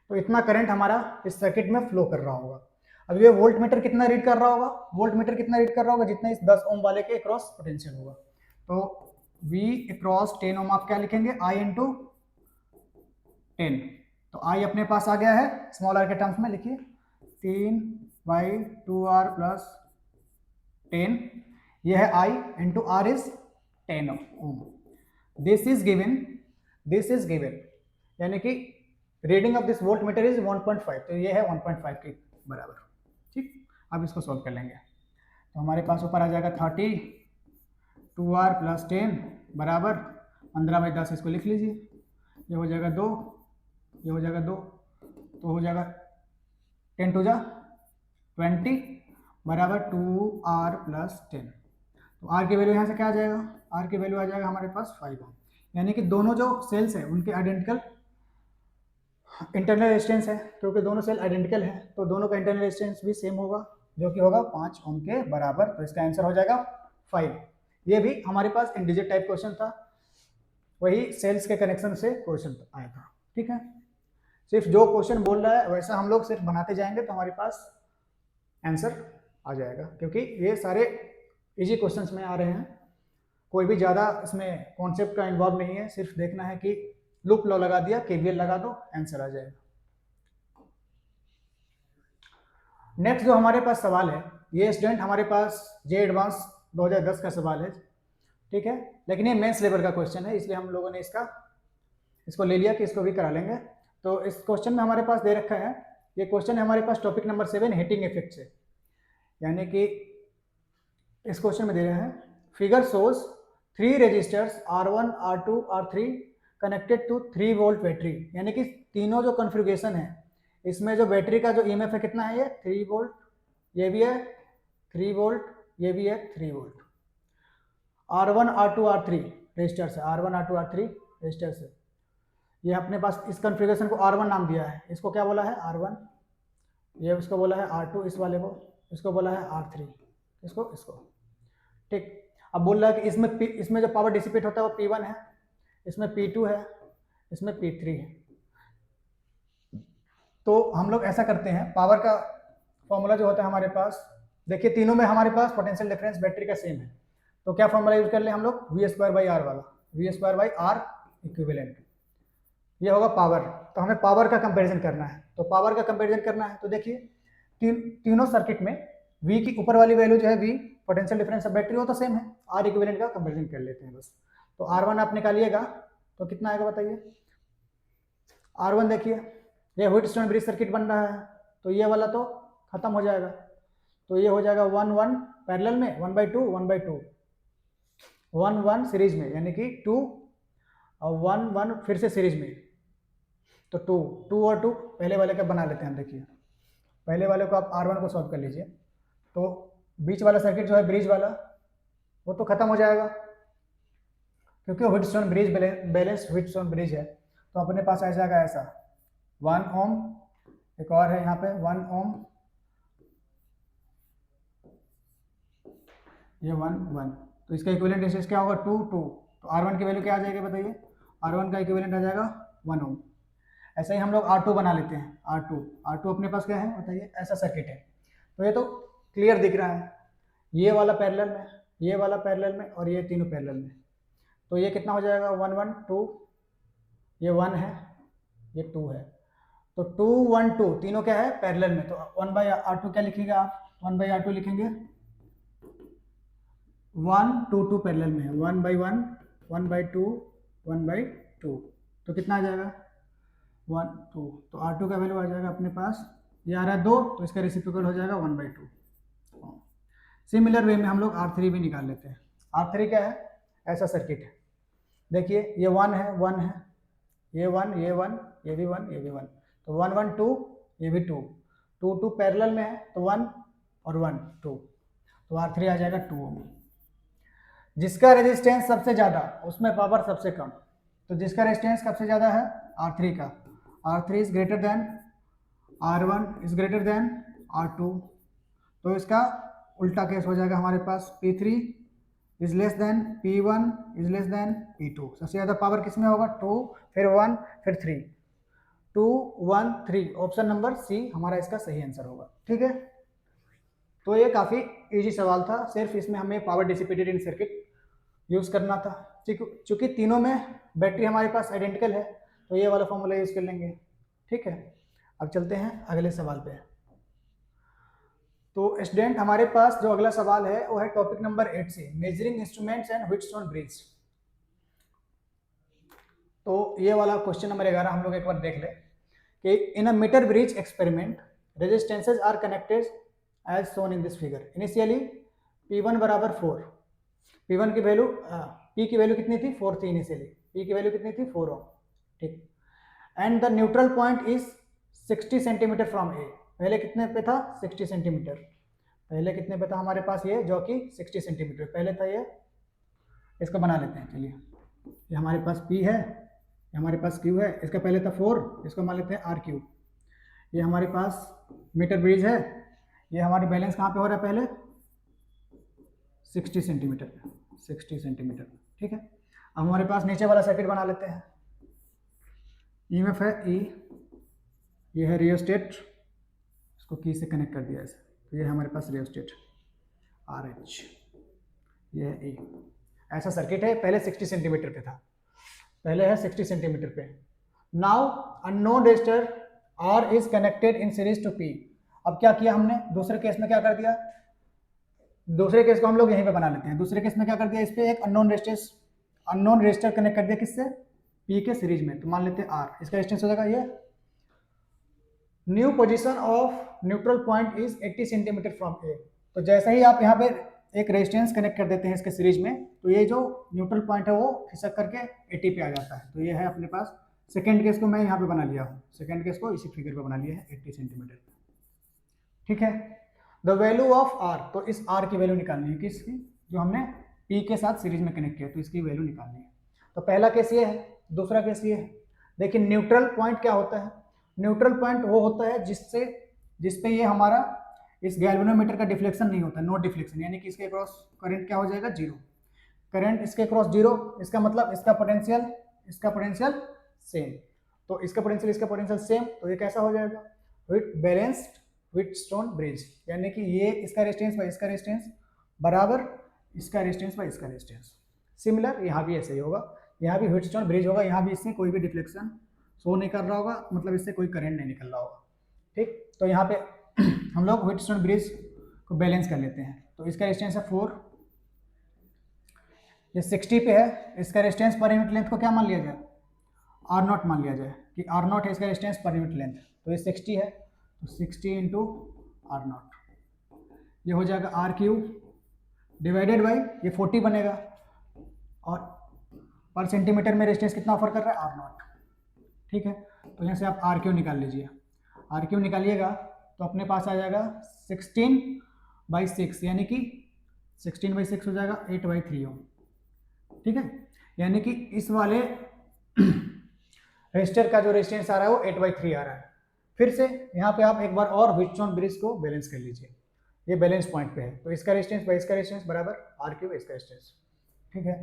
तो इतना करंट हमारा इस सर्किट में फ्लो कर रहा होगा। अब ये वोल्ट मीटर कितना रीड कर रहा होगा, वोल्ट मीटर कितना रीड कर रहा होगा, जितना इस 10 ओम वाले के अक्रॉस पोटेंशियल होगा, तो V अक्रॉस 10 ओम आप क्या लिखेंगे, I इंटू 10, तो I अपने पास आ गया है स्मॉल आर के टर्म्स में, लिखिए 3/2R प्लस 10, यह है I into R is 10 ohm. This is given यानी कि reading of this voltmeter is 1.5, तो ये है 1.5 के बराबर। ठीक, अब इसको सॉल्व कर लेंगे। तो हमारे पास ऊपर आ जाएगा 30 2r + 10 बराबर 15/10, इसको लिख लीजिए। ये हो जाएगा 2, ये हो जाएगा 2, तो हो जाएगा 10 2 जा 20 बराबर 2r + 10। तो r की वैल्यू यहाँ से क्या आ जाएगा, r की वैल्यू आ जाएगा हमारे पास 5 ओम। यानी कि दोनों जो सेल्स हैं उनके आइडेंटिकल इंटरनल रेजिस्टेंस है, क्योंकि दोनों सेल आइडेंटिकल है तो दोनों का इंटरनल रेजिस्टेंस भी सेम होगा, जो कि होगा 5 ओम के बराबर। तो इसका आंसर हो जाएगा 5। ये भी हमारे पास इंडिजिट टाइप क्वेश्चन था, वही सेल्स के कनेक्शन से क्वेश्चन आया था। ठीक है, सिर्फ जो क्वेश्चन बोल रहा है वैसा हम लोग सिर्फ बनाते जाएंगे तो हमारे पास आंसर आ जाएगा, क्योंकि ये सारे इजी क्वेश्चंस में आ रहे हैं, कोई भी ज़्यादा इसमें कॉन्सेप्ट का इन्वॉल्व नहीं है, सिर्फ देखना है कि लूप लॉ लगा दिया, केवीएल लगा दो, आंसर आ जाएगा। नेक्स्ट जो हमारे पास सवाल है, ये स्टूडेंट हमारे पास जे एडवांस 2010 का सवाल है। ठीक है, लेकिन ये मेंस लेवल का क्वेश्चन है, इसलिए हम लोगों ने इसको ले लिया कि इसको भी करा लेंगे। तो इस क्वेश्चन में हमारे पास दे रखा है, ये क्वेश्चन है हमारे पास टॉपिक नंबर 7 हीटिंग इफेक्ट से। यानी कि इस क्वेश्चन में दे रहे हैं figure shows 3 resistors R1 R2 R3 connected to 3 volt battery. यानी कि तीनों जो कॉन्फ़िगरेशन है इसमें जो बैटरी का जो ईएमएफ है कितना है, ये 3 वोल्ट, ये भी है 3 वोल्ट, ये भी है 3 volt. R1 R2 R3 resistor से, R1 R2 R3 रेजिस्टर से, ये अपने पास इस कॉन्फ़िगरेशन को R1 नाम दिया है, इसको क्या बोला है R1, ये इसको बोला है R2, इस वाले को इसको बोला है R3, इसको। ठीक, अब बोल रहा है कि इसमें जो पावर डिसिपेट होता है वो P1 है, इसमें P2 है, इसमें P3 है। तो हम लोग ऐसा करते हैं, पावर का फॉर्मूला जो होता है हमारे पास, देखिए तीनों में हमारे पास पोटेंशियल डिफरेंस बैटरी का सेम है, तो क्या फॉर्मूला यूज कर ले हम लोग, V²/R वाला, V²/R इक्विवेलेंट, ये होगा पावर। तो हमें पावर का कंपैरिजन करना है, तो पावर का कंपैरिजन करना है तो देखिए तीनों सर्किट में V की ऊपर वाली वैल्यू जो है V potential difference of battery वो तो सेम है, R इक्विवेलेंट का कंपैरिजन कर लेते हैं बस। तो R1 आप निकालिएगा तो कितना आएगा बताइए, R1 देखिए ये व्हीटस्टोन ब्रिज सर्किट बन रहा है, तो ये वाला तो खत्म हो जाएगा, तो ये हो जाएगा 1 1 पैरेलल में, 1/2 1/2, 1 1 सीरीज में, यानी कि 2 और 1 1 फिर से सीरीज में, तो 2 और 2 पहले वाले का बना लेते हैं। देखिए पहले वाले को आप R1 को सॉल्व कर लीजिए, तो बीच वाला सर्किट जो है ब्रिज वाला वो तो खत्म हो जाएगा, क्योंकि Wheatstone bridge balance Wheatstone bridge है, तो अपने पास आ जाएगा ऐसा 1 ओम, एक और है यहाँ पे 1 ओम, ये 1 1, तो इसका इक्विवेलेंट रेजिस्टेंस क्या होगा 2 2, तो R1 की वैल्यू क्या आ जाएगी बताइए, R1 का इक्विवेलेंट आ जाएगा 1 ओम। ऐसे ही हम लोग R2 बना लेते हैं, R2 अपने पास क्या है बताइए, ऐसा सर्किट है, तो ये तो क्लियर दिख रहा है, ये वाला पैरेलल में, ये वाला पैरेलल में, और ये तीनों पैरेलल में, तो ये कितना हो जाएगा 1 1 2, ये 1 है, ये 2 है, तो 2 1 2 तीनों क्या है पैरेलल में, तो 1/R2 क्या लिखेंगे आप, 1/R2 लिखेंगे, 1 2 2 पैरेलल में है, 1/1 1/2 1/2, तो कितना आ जाएगा 1 2, तो R2 का वैल्यू आ जाएगा अपने पास, ये आ रहा है 2, तो इसका रेसिप्रोकल हो जाएगा 1/2। सिमिलर वे में हम लोग R3 भी निकाल लेते हैं। R3 क्या है, ऐसा सर्किट है, देखिए ये 1 है, 1 है, ये 1 ये 1, ये भी 1 ये भी 1, तो 1 1 2, ये भी 2 2 2 पैरेलल में है, तो 1 और 1 2, तो R3 आ जाएगा 2 ओम। जिसका रेजिस्टेंस सबसे ज़्यादा उसमें पावर सबसे कम, तो जिसका रेजिस्टेंस सबसे ज़्यादा है R3 का, R3 is greater than R1 is greater than R2, तो इसका उल्टा केस हो जाएगा हमारे पास, P3 is less than P1 is less than P2। सबसे ज़्यादा पावर किस में होगा, 2 फिर 1 फिर 3, 2 1 3, ऑप्शन नंबर सी हमारा इसका सही आंसर होगा। ठीक है, तो ये काफ़ी इजी सवाल था, सिर्फ इसमें हमें पावर डिसिपेटेड इन सर्किट यूज़ करना था, चूँकि तीनों में बैटरी हमारे पास आइडेंटिकल है, तो ये वाला फॉर्मूला यूज़ कर लेंगे। ठीक है, अब चलते हैं अगले सवाल पे। तो स्टूडेंट हमारे पास जो अगला सवाल है वो है टॉपिक नंबर 8 से, measuring instruments and Wheatstone bridge. तो ये वाला क्वेश्चन नंबर 11 हम लोग एक बार देख ले कि in a meter bridge experiment resistances are connected as shown in this figure. Initially P1 बराबर 4, P1 की वैल्यू P की वैल्यू कितनी थी 4 थी इनिशियली, P की वैल्यू कितनी थी 4 ओम, ठीक। And the neutral point is 60 centimetre from A, पहले कितने पे था 60 सेंटीमीटर, पहले कितने पे था हमारे पास ये जो कि 60 सेंटीमीटर पहले था ये, इसको बना लेते हैं चलिए। ये हमारे पास P है, ये हमारे पास Q है, इसका पहले था 4, इसको मान लेते हैं RQ। ये हमारे पास मीटर ब्रिज है, ये हमारी बैलेंस कहाँ पे हो रहा है पहले 60 सेंटीमीटर पे, 60 सेंटीमीटर, ठीक है। अब हमारे पास नीचे वाला सर्किट बना लेते हैं। EMF है E, ये है रियोस्टेट, इसको की से कनेक्ट कर दिया ऐसे, तो ये है हमारे पास रियोस्टेट RH, ये है E। ऐसा सर्किट है, पहले 60 सेंटीमीटर पे था, पहले है 60 सेंटीमीटर पे। Now unknown resistor R is connected in series to P। अब क्या किया हमने दूसरे केस में, क्या कर दिया, दूसरे केस को हम लोग यहीं पे बना लेते हैं। दूसरे केस में क्या कर दिया, इस पे एक अननोन रेजिस्टर कनेक्ट कर दिया किससे, P के सीरीज में, तो मान लेते हैं R, इसका रेजिस्टेंस हो जाएगा ये। New position of neutral point is 80 centimetre from A. तो जैसे ही आप यहाँ पे एक रेजिस्टेंस कनेक्ट कर देते हैं इसके सीरीज में, तो ये जो न्यूट्रल पॉइंट है वो खिसक करके 80 पे आ जाता है। तो ये है अपने पास सेकेंड केस को मैं यहाँ पे बना लिया हूँ, सेकेंड केस को इसी फिगर पे बना लिया है 80 सेंटीमीटर, ठीक है। द वैल्यू ऑफ R, तो इस R की वैल्यू निकालनी है किसकी, जो हमने P के साथ सीरीज में कनेक्ट किया, तो इसकी वैल्यू निकालनी है। तो पहला केस ये है, दूसरा केस ये है। देखिए न्यूट्रल पॉइंट क्या होता है, न्यूट्रल पॉइंट वो होता है जिसपे ये हमारा इस गैल्वेनोमीटर का डिफ्लेक्शन नहीं होता, नो डिफ्लेक्शन, यानी कि इसके क्रॉस करंट क्या हो जाएगा जीरो, करंट इसके क्रॉस जीरो, इसका मतलब इसका पोटेंशियल सेम, तो इसका पोटेंशियल सेम, तो ये कैसा हो जाएगा विथ बैलेंस्ड व्हीटस्टोन ब्रिज, यानी कि ये इसका रेजिस्टेंस बाय इसका रेजिस्टेंस बराबर इसका रेजिस्टेंस बाय इसका रेजिस्टेंस। सिमिलर यहाँ भी ऐसे ही होगा, यहाँ भी व्हीटस्टोन ब्रिज होगा, यहाँ भी इससे कोई भी डिफ्लेक्शन शो नहीं कर रहा होगा, मतलब इससे कोई करंट नहीं निकल रहा होगा, ठीक। तो यहाँ पे हम लोग व्हीटस्टोन ब्रिज को बैलेंस कर लेते हैं। तो इसका रेजिस्टेंस है 4, ये 60 पे है, इसका रेजिस्टेंस पर यूनिट लेंथ को क्या मान लिया जाए, R0 मान लिया जाए कि R0 है इसका रेजिस्टेंस पर यूनिट लेंथ, तो ये 60 है, तो 60 इंटू R0, ये हो जाएगा RQ डिवाइडेड बाई ये 40 बनेगा, और पर सेंटीमीटर में रेजिस्टेंस कितना ऑफर कर रहा है R0, ठीक है। तो यहाँ से आप RQ निकाल लीजिए, RQ निकालिएगा तो अपने पास आ जाएगा 16/6, यानी कि 16/6 हो जाएगा 8/3 ओम, ठीक है। यानी कि इस वाले रेजिस्टर का जो रेजिस्टेंस आ रहा है वो 8/3 आ रहा है। फिर से यहाँ पे आप एक बार और व्हीटस्टोन ब्रिज को बैलेंस कर लीजिए, ये बैलेंस पॉइंट पे है, तो इसका रेजिस्टेंस बाई इसका रेजिस्टेंस बराबर RQ इसका रेजिस्टेंस, ठीक है।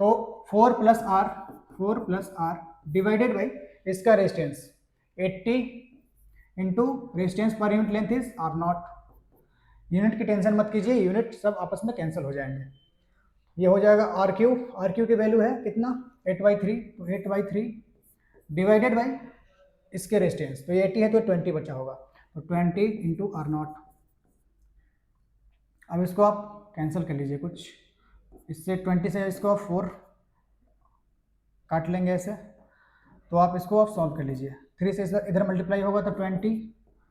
तो 4 प्लस R डिवाइडेड बाई इसका resistance 80 into resistance per unit length is R0। Unit की टेंशन मत कीजिए, यूनिट सब आपस में कैंसिल हो जाएंगे। ये हो जाएगा RQ की वैल्यू है कितना 8/3, तो 8/3 डिवाइडेड बाई इसके रेजिस्टेंस, तो ये 80 है तो 20 बचा होगा, तो 20 इंटू R0। अब इसको आप कैंसिल कर लीजिए, कुछ इससे 20 से इसको आप 4 काट लेंगे ऐसे, तो आप इसको आप सॉल्व कर लीजिए। 3 से इधर मल्टीप्लाई होगा तो 20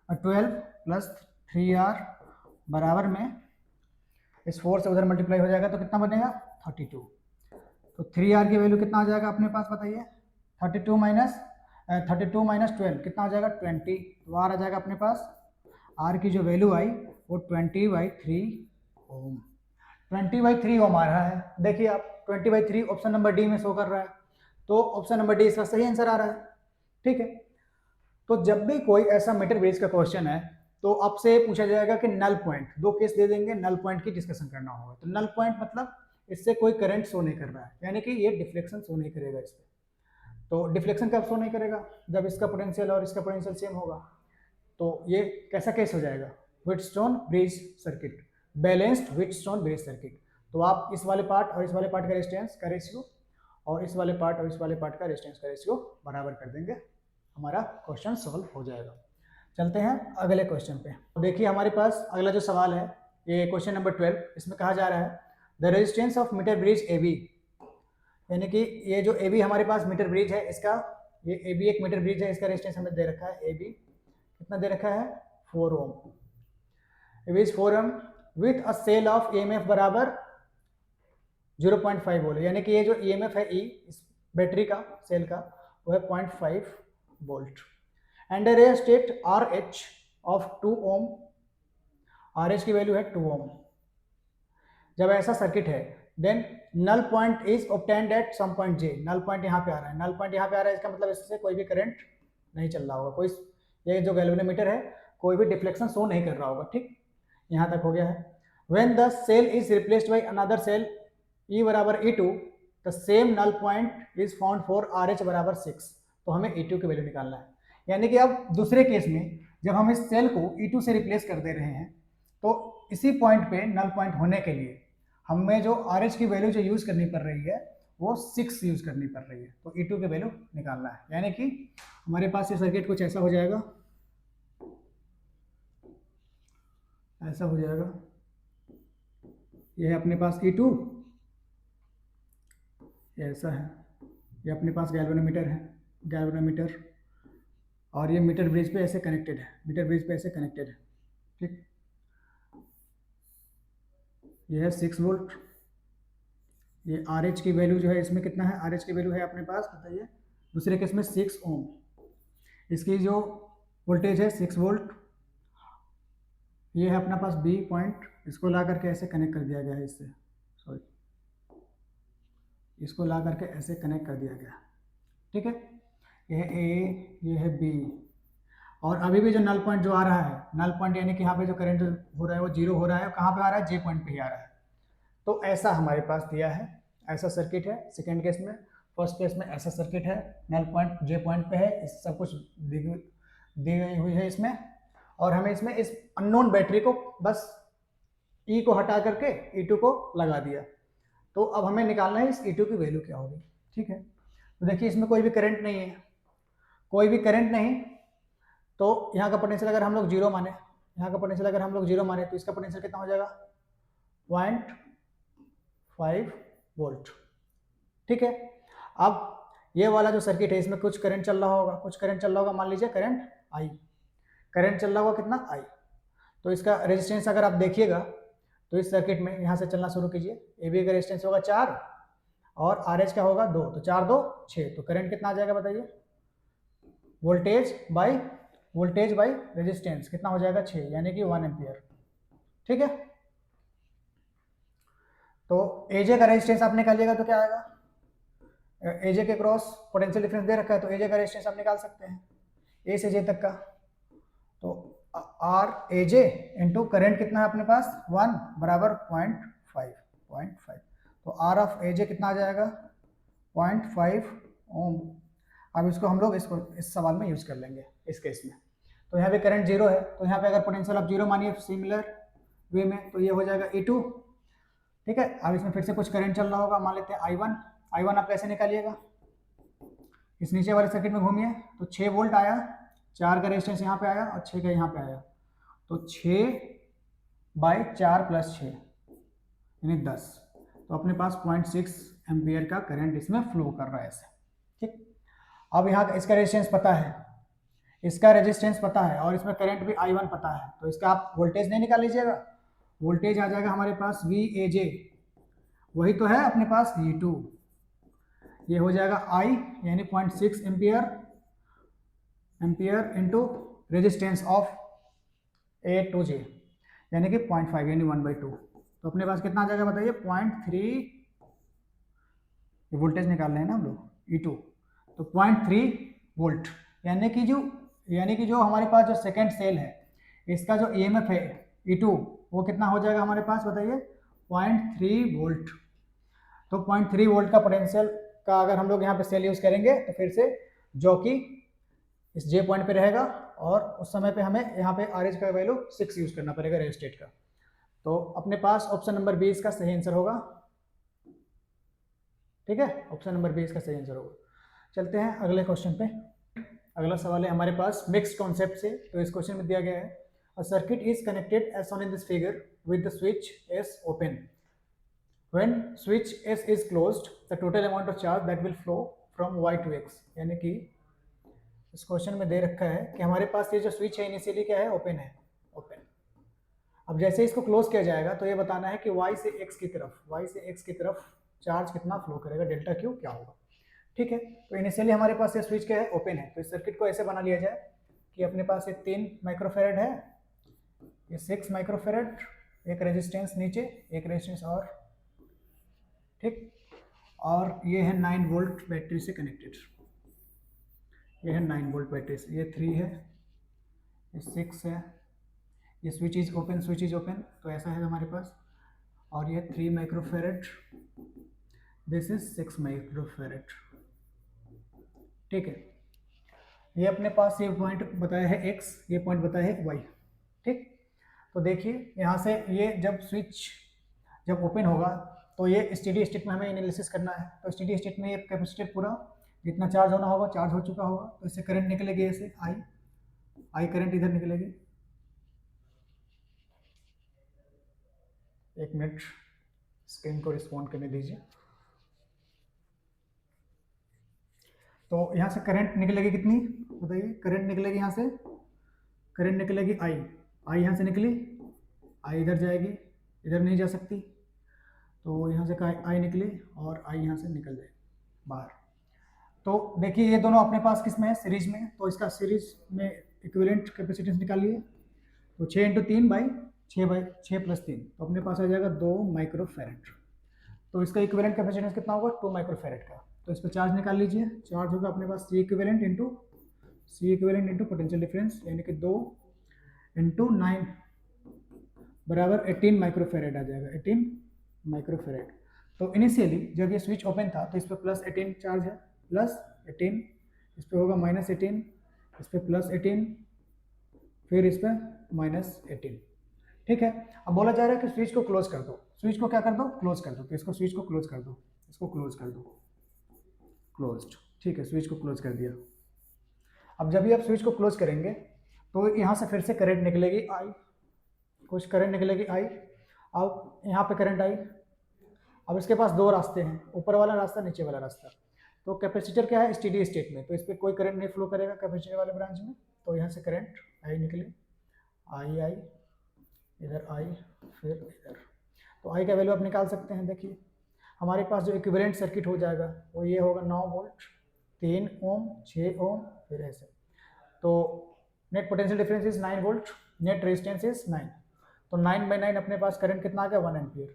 और 12 प्लस 3R बराबर में इस 4 से उधर मल्टीप्लाई हो जाएगा तो कितना बनेगा 32। तो 3R की वैल्यू कितना आ जाएगा अपने पास बताइए, 32 माइनस 12 कितना हो जाएगा 20, तो R आ जाएगा अपने पास, R की जो वैल्यू आई वो 20/3 ओम, 20/3 ओम आ रहा है। देखिए आप 20/3 ऑप्शन नंबर डी में शो कर रहा है, तो ऑप्शन नंबर डी इसका सही आंसर आ रहा है, ठीक है। तो जब भी कोई ऐसा मीटर ब्रिज का क्वेश्चन है तो आपसे पूछा जाएगा कि नल पॉइंट, दो केस दे देंगे, नल पॉइंट की डिस्कशन करना होगा। तो नल पॉइंट मतलब इससे कोई करंट शो नहीं कर रहा है, यानी कि ये डिफ्लेक्शन शो नहीं करेगा इस पर। तो डिफ्लेक्शन कब शो नहीं करेगा, जब इसका पोटेंशियल और इसका पोटेंशियल सेम होगा। तो ये कैसा केस हो जाएगा, Wheatstone bridge circuit, balanced Wheatstone bridge circuit. तो आप इस वाले पार्ट और इस वाले पार्ट का रेजिस्टेंस का रेशियो और इस वाले पार्ट और इस वाले पार्ट का रेजिस्टेंस का रेशियो बराबर कर देंगे, हमारा क्वेश्चन सॉल्व हो जाएगा। चलते हैं अगले क्वेश्चन पे। देखिए हमारे पास अगला जो सवाल है ये क्वेश्चन नंबर 12, इसमें कहा जा रहा है the resistance of metre bridge AB यानी कि ये जो ए बी हमारे पास मीटर ब्रिज है, इसका ये ए बी एक मीटर ब्रिज है, इसका रेजिस्टेंस हमें दे रखा है ए बी कितना दे रखा है 4 ohm, it is 4 ohm with a cell of EMF बराबर 0.5 वोल्ट, यानी कि ये जो ईएमएफ है ई इस बैटरी का सेल का वो है 0.5 volt and rheostat R H of 2 ohm, R H की वैल्यू है 2 ओम। जब ऐसा सर्किट है then null point is obtained at some point J, null point यहाँ पे आ रहा है, नल पॉइंट यहाँ पे आ रहा है, इसका मतलब इससे कोई भी करंट नहीं चल रहा होगा, कोई ये जो गैल्वेनोमीटर है कोई भी डिफ्लेक्शन शो नहीं कर रहा होगा, ठीक, यहाँ तक हो गया है। When the cell is replaced by another cell E बराबर E2 the same null point is found for RH बराबर 6, तो हमें E2 की वैल्यू निकालना है। यानी कि अब दूसरे केस में जब हम इस सेल को E2 से रिप्लेस कर दे रहे हैं तो इसी पॉइंट पे नल पॉइंट होने के लिए हमें जो RH की वैल्यू जो यूज़ करनी पड़ रही है वो 6 यूज़ करनी पड़ रही है, तो E2 की वैल्यू निकालना है। यानी कि हमारे पास ये सर्किट कुछ ऐसा हो जाएगा, ऐसा हो जाएगा, ये है अपने पास E2, ये ऐसा है, ये अपने पास गैल्वेनोमीटर है, गैल्वेनोमीटर, और ये मीटर ब्रिज पे ऐसे कनेक्टेड है, मीटर ब्रिज पे ऐसे कनेक्टेड है, ठीक। ये है 6 वोल्ट, ये आर एच की वैल्यू जो है इसमें कितना है, आर एच की वैल्यू है अपने पास बताइए दूसरे केस में 6 ओम, इसकी जो वोल्टेज है 6 वोल्ट, ये है अपना पास बी पॉइंट, इसको ला करके ऐसे कनेक्ट कर दिया गया है, इससे सॉरी इसको ला करके ऐसे कनेक्ट कर दिया गया, ठीक है। ये है ए, ये है बी, और अभी भी जो नल पॉइंट जो आ रहा है, नल पॉइंट यानी कि यहाँ पे जो करंट हो रहा है वो जीरो हो रहा है, कहाँ पे आ रहा है, जे पॉइंट पे ही आ रहा है। तो ऐसा हमारे पास दिया है, ऐसा सर्किट है सेकेंड केस में। फर्स्ट केस में ऐसा सर्किट है, नल पॉइंट जे पॉइंट पे है, इस सब कुछ दी गई हुई है इसमें, और हमें इसमें इस अननोन बैटरी को बस ई को हटा करके E2 को लगा दिया। तो अब हमें निकालना है इस E2 की वैल्यू क्या होगी, ठीक है। तो देखिए इसमें कोई भी करंट नहीं है, कोई भी करंट नहीं, तो यहाँ का पोटेंशियल अगर हम लोग जीरो माने, यहाँ का पोटेंशियल अगर हम लोग जीरो माने तो इसका पोटेंशियल कितना हो जाएगा 0.5 वोल्ट, ठीक है। अब ये वाला जो सर्किट है इसमें कुछ करंट चल रहा होगा, कुछ करंट चल रहा होगा, मान लीजिए करंट आई, करंट चल रहा होगा कितना आई, तो इसका रेजिस्टेंस अगर आप देखिएगा तो इस सर्किट में यहाँ से चलना शुरू कीजिए, ए बी का रेजिस्टेंस होगा 4 और आर एच का होगा 2, तो 4 2 6, तो करंट कितना आ जाएगा बताइए, वोल्टेज बाई रेजिस्टेंस कितना हो जाएगा 6, यानी कि 1 एम्पियर, ठीक है। तो एजे का रेजिस्टेंस आप निकालिएगा तो क्या आएगा, एजे के क्रॉस पोटेंशियल डिफरेंस दे रखा है, तो एजे का रेजिस्टेंस आप निकाल सकते हैं ए से जे तक का, तो आर एजे इंटू करंट कितना है अपने पास 1 बराबर 0.5, तो आर ऑफ एजे कितना आ जाएगा 0.5 ओम। अब इसको हम लोग इसको इस सवाल में यूज कर लेंगे इस केस में। तो यहाँ पे करंट जीरो है, तो यहाँ पे अगर पोटेंशियल आप जीरो मानिए सिमिलर वे में, तो ये हो जाएगा E2, ठीक है। अब इसमें फिर से कुछ करंट चल रहा होगा, मान लेते हैं I1, I1 आप कैसे निकालिएगा, इस नीचे वाले सर्किट में घूमिए, तो 6 वोल्ट आया, 4 का रेजिस्टेंस यहाँ पे आया और 6 का यहाँ पे आया, तो 6/4 + 6 यानी 10, तो अपने पास 0.6 एम्पियर का करंट इसमें फ्लो कर रहा है ऐसे, ठीक। अब यहाँ इसका रेजिस्टेंस पता है, इसका रेजिस्टेंस पता है, और इसमें करंट भी I1 पता है, तो इसका आप वोल्टेज नहीं निकाल लीजिएगा, वोल्टेज आ जाएगा हमारे पास VAJ, वही तो है अपने पास V2, ये हो जाएगा I यानी 0.6 ampere into resistance of A to J यानी कि 0.5 यानी 1/2, तो अपने पास कितना आ जाएगा बताइए 0.3, ये वोल्टेज निकाल रहे हैं ना हम लोग E2, तो 0.3 वोल्ट, यानी कि जो हमारे पास जो सेकेंड सेल है इसका जो EMF है E2 वो कितना हो जाएगा हमारे पास बताइए 0.3 वोल्ट। तो 0.3 वोल्ट का पोटेंशियल का अगर हम लोग यहाँ पे सेल यूज करेंगे तो फिर से जो कि इस जे पॉइंट पे रहेगा, और उस समय पे हमें यहाँ पे आर एच का वैल्यू 6 यूज करना पड़ेगा रेजिस्टेट का। तो अपने पास ऑप्शन नंबर 20 का सही आंसर होगा, ठीक है, ऑप्शन नंबर 20 का सही आंसर होगा। चलते हैं अगले क्वेश्चन पे। अगला सवाल है हमारे पास मिक्स्ड कॉन्सेप्ट से, तो इस क्वेश्चन में दिया गया है a circuit is connected as shown in this figure with the switch S open when switch S is closed the total amount of charge that will flow from Y to X, यानी कि इस question में दे रखा है कि हमारे पास ये जो स्विच है इनिशियली क्या है, ओपन है, ओपन। अब जैसे इसको क्लोज किया जाएगा तो ये बताना है कि y से x की तरफ, y से x की तरफ चार्ज कितना फ्लो करेगा, डेल्टा क्यू क्या होगा। ठीक है, तो इनिशियली हमारे पास ये स्विच क्या है, ओपन है। तो इस सर्किट को ऐसे बना लिया जाए कि अपने पास ये 3 माइक्रोफेरेड है, ये 6 माइक्रोफेरेड, एक रेजिस्टेंस नीचे, एक रेजिस्टेंस और, ठीक, और ये है 9 वोल्ट बैटरी से कनेक्टेड, ये है 9 वोल्ट बैटरी से, ये 3 है, ये 6 है, ये switch is open, switch is open, तो ऐसा है हमारे पास, और ये 3 माइक्रोफेरेड, दिस इज 6 माइक्रोफेरेड। ठीक है, ये अपने पास ये पॉइंट बताया है x, ये पॉइंट बताया है y। ठीक, तो देखिए यहाँ से ये जब स्विच जब ओपन होगा तो ये स्टेडी स्टेट में हमें एनालिसिस करना है। तो स्टेडी स्टेट में ये कैपेसिटर पूरा जितना चार्ज होना होगा चार्ज हो चुका होगा, तो इससे करंट निकलेगी, ऐसे आई करंट इधर निकलेगी। एक मिनट स्क्रीन को रिस्पॉन्ड करने दीजिए। तो यहाँ से करंट निकलेगी कितनी बताइए, करंट निकलेगी यहाँ से, करंट निकलेगी आई यहाँ से निकली, आई इधर जाएगी, इधर नहीं जा सकती, तो यहाँ से आई निकली और आई यहाँ से निकल जाएगी बाहर। तो देखिए ये दोनों अपने पास किस में है, सीरीज में, तो इसका सीरीज में इक्विवेलेंट कैपेसिटेंस निकालिए। तो 6 × 3 बाई 6 + 3, तो अपने पास आ जाएगा 2 माइक्रोफेरेड। तो इसका इक्विवेलेंट कैपेसिटेंस कितना होगा, 2 माइक्रोफेरेड का। तो इस पर चार्ज निकाल लीजिए, चार्ज होगा अपने पास C equivalent into potential difference, यानी कि 2 × 9 बराबर 18 माइक्रोफेरेड आ जाएगा, 18 माइक्रोफेरेड। तो इनिशियली जब ये स्विच ओपन था तो इस पर +18 चार्ज है, +18, इस पर होगा -18, इस पर +18, फिर इस पर -18। ठीक है, अब बोला जा रहा है कि स्विच को क्लोज कर दो, स्विच को क्या कर दो, क्लोज कर दो। तो इसको स्विच को क्लोज कर दो, इसको क्लोज कर दो, क्लोज्ड। ठीक है, स्विच को क्लोज कर दिया। अब जब भी आप स्विच को क्लोज करेंगे तो यहाँ से फिर से करंट निकलेगी आई, कुछ करंट निकलेगी आई। अब यहाँ पे करंट आई। अब इसके पास 2 रास्ते हैं, ऊपर वाला रास्ता, नीचे वाला रास्ता। तो कैपेसिटर क्या है, स्टेडी स्टेट में, तो इस पर कोई करंट नहीं फ्लो करेगा कैपेसिटर वाले ब्रांच में। तो यहाँ से करंट आई निकली, आई इधर आई, फिर इधर। तो आई का वैल्यू आप निकाल सकते हैं। देखिए हमारे पास जो इक्विवेलेंट सर्किट हो जाएगा वो ये होगा 9 वोल्ट, 3 ओम, 6 ओम, फिर ऐसे। तो net potential difference is 9 volt, net resistance is 9। तो 9/9 अपने पास करंट कितना आ गया, 1 एम्पियर।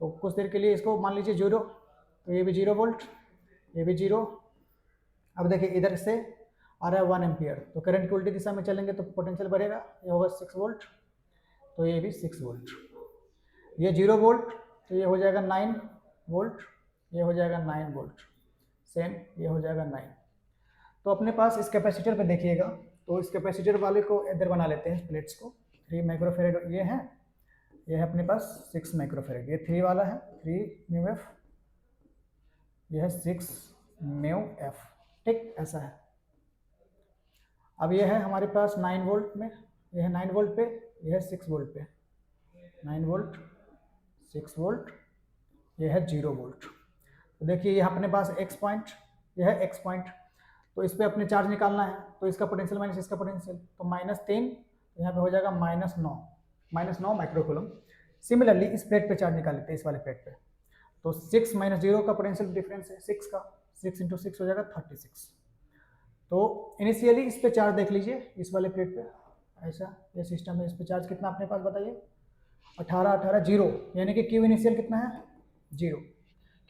तो कुछ देर के लिए इसको मान लीजिए 0, तो ये भी 0 वोल्ट, ये भी 0। अब देखिए इधर से आ रहा है 1 एम्पियर, तो करंट की उल्टी दिशा में चलेंगे तो पोटेंशियल बढ़ेगा, ये होगा 6 वोल्ट, तो ये भी 6 वोल्ट। ये 0 वोल्ट, तो ये हो जाएगा 9 वोल्ट, ये हो जाएगा 9 वोल्ट, सेम ये हो जाएगा 9। तो अपने पास इस कैपेसिटर पे देखिएगा, तो इस कैपेसिटर वाले को इधर बना लेते हैं प्लेट्स को। 3 माइक्रोफेरेड ये है अपने पास 6 माइक्रोफेरेड, ये 3 वाला है 3 μF, ये है 6 μF। ठीक, ऐसा है। अब ये है हमारे पास 9 वोल्ट में, ये है 9 वोल्ट पे, ये है 6 वोल्ट पे, 9 वोल्ट 6 वोल्ट, ये है 0 वोल्ट। तो देखिए यहाँ अपने पास x पॉइंट, ये है x पॉइंट, तो इस पर अपने चार्ज निकालना है। तो इसका पोटेंशियल माइनस इसका पोटेंशियल, तो -3, तो यहाँ पे हो जाएगा -9 माइक्रोकूलम। सिमिलरली इस प्लेट पे चार्ज निकाल लेते हैं, इस वाले प्लेट पे। तो 6 - 0 का पोटेंशियल डिफरेंस है 6 का, 6 × 6 हो जाएगा 36। तो इनिशियली इस पे चार्ज देख लीजिए, इस वाले प्लेट पे ऐसा ये सिस्टम है। इस पे चार्ज कितना अपने पास बताइए, 18 0, यानी कि क्यू इनिशियल कितना है, 0।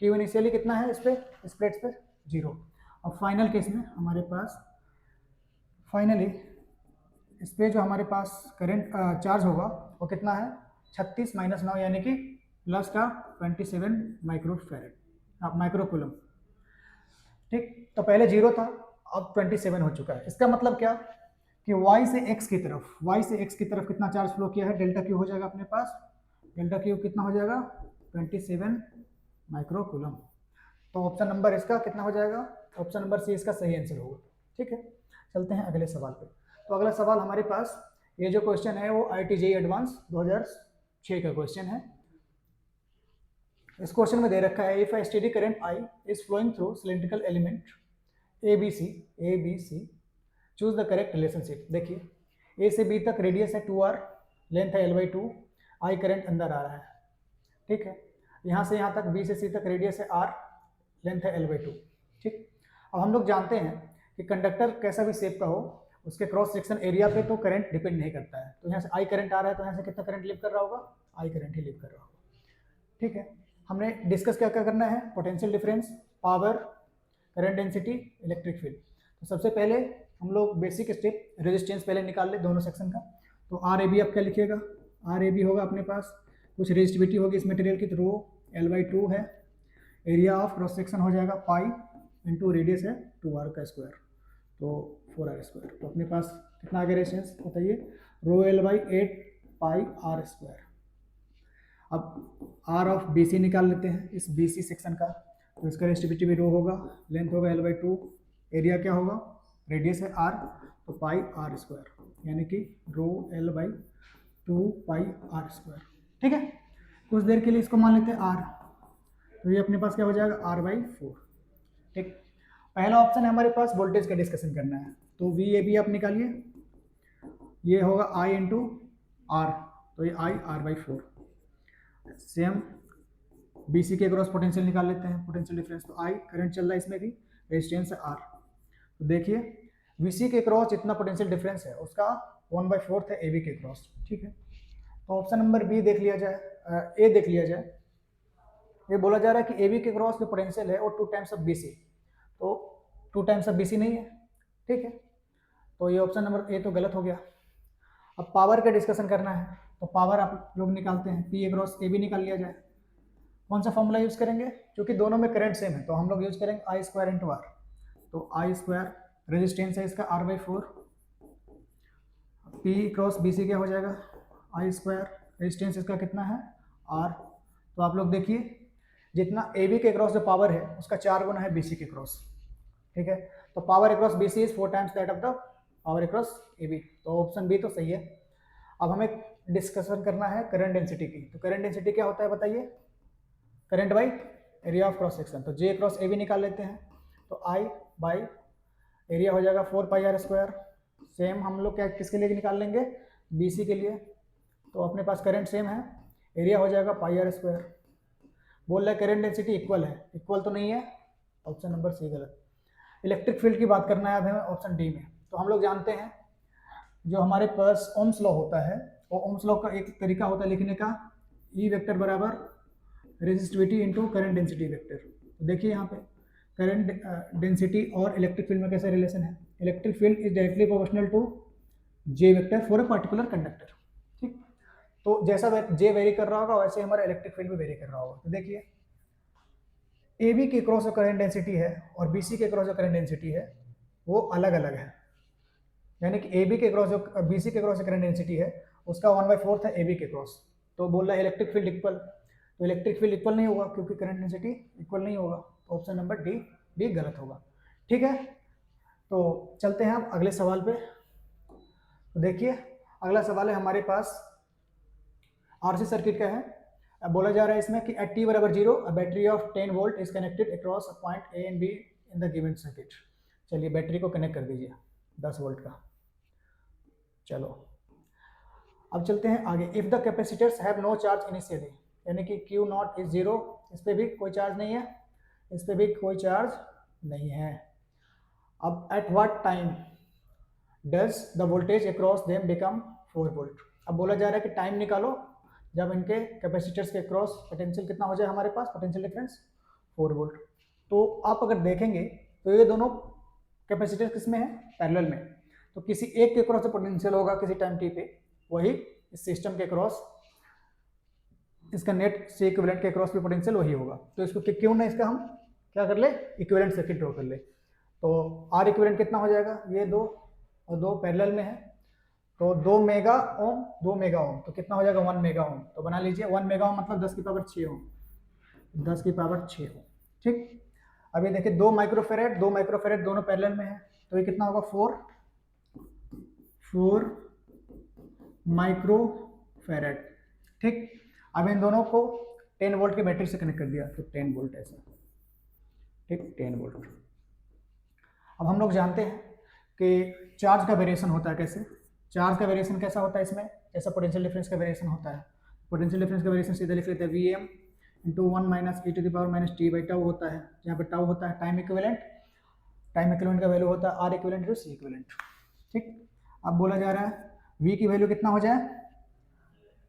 क्यू इनिशियली कितना है इस पे, इस प्लेट्स पे, 0। अब फाइनल केस में हमारे पास फाइनली इस पे जो हमारे पास करंट चार्ज होगा वो कितना है, 36 - 9, यानी कि प्लस का 27 माइक्रोफेरेड माइक्रोकूलम। ठीक, तो पहले 0 था, अब 27 हो चुका है। इसका मतलब क्या कि y से x की तरफ कितना चार्ज फ्लो किया है, डेल्टा क्यू हो जाएगा अपने पास, डेल्टा क्यू कितना हो जाएगा, 27 माइक्रोकूलम। तो ऑप्शन नंबर इसका कितना हो जाएगा, ऑप्शन नंबर सी इसका सही आंसर होगा। ठीक है, चलते हैं अगले सवाल पे। तो अगला सवाल हमारे पास ये जो क्वेश्चन है वो IIT JEE एडवांस 2006 का क्वेश्चन है। इस क्वेश्चन में दे रखा है if a steady current I is flowing through cylindrical element A B C choose the correct relationship. देखिए ए से बी तक रेडियस है 2r, लेंथ है l/2, आई करंट अंदर आ रहा है, ठीक है। यहाँ से यहाँ तक बी से सी तक रेडियस है r, लेंथ है l/2, ठीक। अब हम लोग जानते हैं कि कंडक्टर कैसा भी शेप का हो उसके क्रॉस सेक्शन एरिया पे तो करंट डिपेंड नहीं करता है। तो यहाँ से आई करंट आ रहा है तो यहाँ से कितना करंट लीव कर रहा होगा, आई करंट ही लीव कर रहा होगा, ठीक है। हमने डिस्कस क्या क्या करना है, potential difference, power, current density, electric field. तो सबसे पहले हम लोग बेसिक स्टेप रेजिस्टेंस पहले निकाल ले दोनों सेक्शन का। तो आर ए बी आप क्या लिखिएगा, आर ए बी होगा अपने पास, कुछ रेजिस्टिविटी होगी इस मटेरियल की, तो रो l/2 है, एरिया ऑफ क्रॉस सेक्शन हो जाएगा पाई इंटू रेडियस है 2r का स्क्वायर, तो 4r स्क्वायर। तो अपने पास कितना आ गया रेजिस्टेंस बताइए, रो l/8 पाई r स्क्वायर। अब आर ऑफ बी सी निकाल लेते हैं इस बी सी सेक्शन का, तो इसका रेजिस्टिविटी भी रो होगा, लेंथ होगा l/2, एरिया क्या होगा, रेडियस है r, तो पाई r स्क्वायर, यानी कि रो l/2 पाई r स्क्वायर, ठीक है। कुछ देर के लिए इसको मान लेते हैं r, तो ये अपने पास क्या हो जाएगा r/4, ठीक। पहला ऑप्शन है हमारे पास वोल्टेज का डिस्कशन करना है, तो वी ए बी आप निकालिए, ये होगा I इंटू आर, तो ये I r/4। Same B C के क्रॉस पोटेंशियल निकाल लेते हैं, पोटेंशियल डिफरेंस, तो I करंट चल रहा है इसमें भी, रेजिस्टेंस है R। तो देखिए वी सी के क्रॉस जितना पोटेंशियल डिफरेंस है उसका 1/4 है ए बी के क्रॉस, ठीक है। तो ऑप्शन नंबर बी देख लिया जाए, ए देख लिया जाए। ये बोला जा रहा है कि ए बी के क्रॉस जो पोटेंशियल है वो 2 टाइम्स ऑफ बी सी, तो 2 टाइम्स ऑफ बी सी नहीं है, ठीक है। तो ये ऑप्शन नंबर ए तो गलत हो गया। अब पावर का डिस्कशन करना है, तो पावर आप लोग निकालते हैं, P A cross A B निकाल लिया जाए। कौन सा फॉर्मूला यूज करेंगे, क्योंकि दोनों में करंट सेम है तो हम लोग यूज करेंगे आई स्क्वायर इंटू आर। तो आई स्क्वायर रेजिस्टेंस है इसका r/4, P cross B C क्या हो जाएगा, आई स्क्वायर, रेजिस्टेंस इसका कितना है r। तो आप लोग देखिए जितना ए बी के क्रॉस जो पावर है उसका 4 गुना है बी सी के क्रॉस, ठीक है। तो power across B C is 4 times that of the power across A B, तो ऑप्शन बी तो सही है। अब हमें डिस्कशन करना है करंट डेंसिटी की। तो करंट डेंसिटी क्या होता है बताइए, current by area of cross section. तो जे क्रॉस ए बी निकाल लेते हैं, तो आई बाई एरिया हो जाएगा 4 पाई आर स्क्वायर। सेम हम लोग क्या किसके लिए निकाल लेंगे, बी सी के लिए। तो अपने पास करंट सेम है, एरिया हो जाएगा पाई आर स्क्वायर। बोल रहा है करंट डेंसिटी इक्वल है, इक्वल तो नहीं है, ऑप्शन नंबर सी गलत। इलेक्ट्रिक फील्ड की बात करना है अब हमें ऑप्शन डी में। तो हम लोग जानते हैं जो हमारे पास ओम्स लॉ होता है, वो ओम्स लॉ का एक तरीका होता है लिखने का, ई वेक्टर बराबर resistivity into current density vector. तो देखिए यहाँ पे करंट डेंसिटी और इलेक्ट्रिक फील्ड में कैसा रिलेशन है, electric field is directly proportional to J vector for a particular conductor, ठीक। तो जैसा जे वेरी कर रहा होगा वैसे हमारा इलेक्ट्रिक फील्ड भी वेरी कर रहा होगा। तो देखिए ए बी के क्रॉस जो करंट डेंसिटी है और बी सी के क्रॉस जो करंट डेंसिटी है वो अलग अलग है, यानी कि ए बी के क्रॉस जो बी सी के क्रॉस जो करंट डेंसिटी है उसका 1/4 है ए बी के क्रॉस। तो बोल रहा है इलेक्ट्रिक फील्ड इक्वल, तो इलेक्ट्रिक फील्ड इक्वल नहीं होगा क्योंकि करंट डेंसिटी इक्वल नहीं होगा, तो ऑप्शन नंबर डी भी गलत होगा, ठीक है। तो चलते हैं अब अगले सवाल पे। तो देखिए अगला सवाल है हमारे पास आरसी सर्किट का है। अब बोला जा रहा है इसमें कि एट t बराबर 0 a battery of 10 volt is connected across point A and be in the given circuit. चलिए बैटरी को कनेक्ट कर दीजिए 10 वोल्ट का। चलो अब चलते हैं आगे। If the capacitors have no charge initially, यानी कि Q नॉट इज 0, इस पर भी कोई चार्ज नहीं है, इस पर भी कोई चार्ज नहीं है। अब at what time does the voltage across them become 4 volt. अब बोला जा रहा है कि टाइम निकालो जब इनके कैपेसिटर्स के क्रॉस पोटेंशियल कितना हो जाए हमारे पास, पोटेंशियल डिफरेंस 4 वोल्ट। तो आप अगर देखेंगे तो ये दोनों कैपेसिटर्स किस में है, पैरेलल में। तो किसी एक के क्रॉस पोटेंशियल होगा किसी टाइम टी पे, वही इस सिस्टम के क्रॉस, इसका नेट से इक्विवेलेंट के क्रॉस भी पोटेंशियल वही होगा। तो इसको क्यों ना इसका हम क्या कर ले, इक्विवेलेंट सर्किट ड्रॉ कर ले। तो आर इक्विवेलेंट कितना हो जाएगा, ये 2 और 2 पैरेलल में है, तो 2 मेगा ओम 2 मेगा ओम, तो कितना हो जाएगा 1 मेगा ओम। तो बना लीजिए 1 मेगा ओम मतलब 10 की पावर 6 ओम, 10 की पावर 6 ओम, ठीक। अब ये देखिए 2 माइक्रोफेरेड 2 माइक्रोफेरेड दोनों पैरेलल में है, तो ये कितना होगा 4 माइक्रोफेरेड, ठीक। अब इन दोनों को 10 वोल्ट की बैटरी से कनेक्ट कर दिया तो 10 वोल्ट ऐसा, ठीक, 10 वोल्ट। अब हम लोग जानते हैं कि चार्ज का वेरिएशन होता है कैसे, चार्ज का वेरिएशन कैसा होता है इसमें, जैसा पोटेंशियल डिफरेंस का वेरिएशन होता है। पोटेंशियल डिफरेंस का वेरिएशन सीधे लिख लेते हैं Vm into 1 minus e to the power minus T by tau होता है, जहाँ पे टाउ होता है टाइम इक्विवेलेंट, टाइम इक्विवेलेंट का वैल्यू होता है R equivalent to C equivalent, ठीक। अब बोला जा रहा है V की वैल्यू कितना हो जाए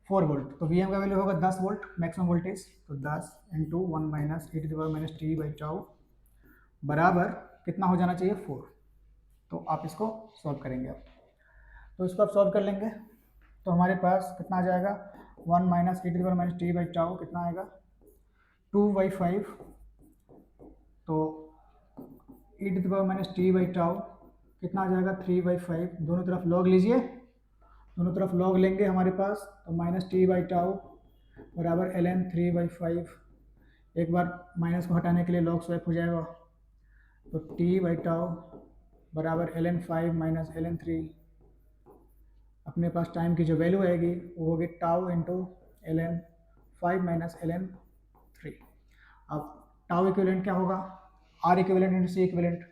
4 वोल्ट, तो Vm का वैल्यू होगा 10 वोल्ट मैक्सिमम वोल्टेज, तो 10 into 1 minus e to the power minus T by tau बराबर कितना हो जाना चाहिए 4। तो आप इसको सॉल्व करेंगे अब, तो इसको आप सॉल्व कर लेंगे तो हमारे पास कितना आ जाएगा 1 minus e to the power minus T by tau कितना आएगा 2/5, तो e to the power minus T by tau कितना आ जाएगा 3/5, दोनों तरफ लॉग लीजिए, दोनों तरफ लॉग लेंगे हमारे पास, तो माइनस टी बाई टाउ बराबर ln 3/5, एक बार माइनस को हटाने के लिए लॉग स्वैप हो जाएगा, तो t बाई टाउ बराबर ln 5 माइनस ln 3, अपने पास टाइम की जो वैल्यू आएगी वो होगी tau into ln 5 minus ln 3। अब टाउ इक्विवेलेंट क्या होगा R equivalent into C equivalent,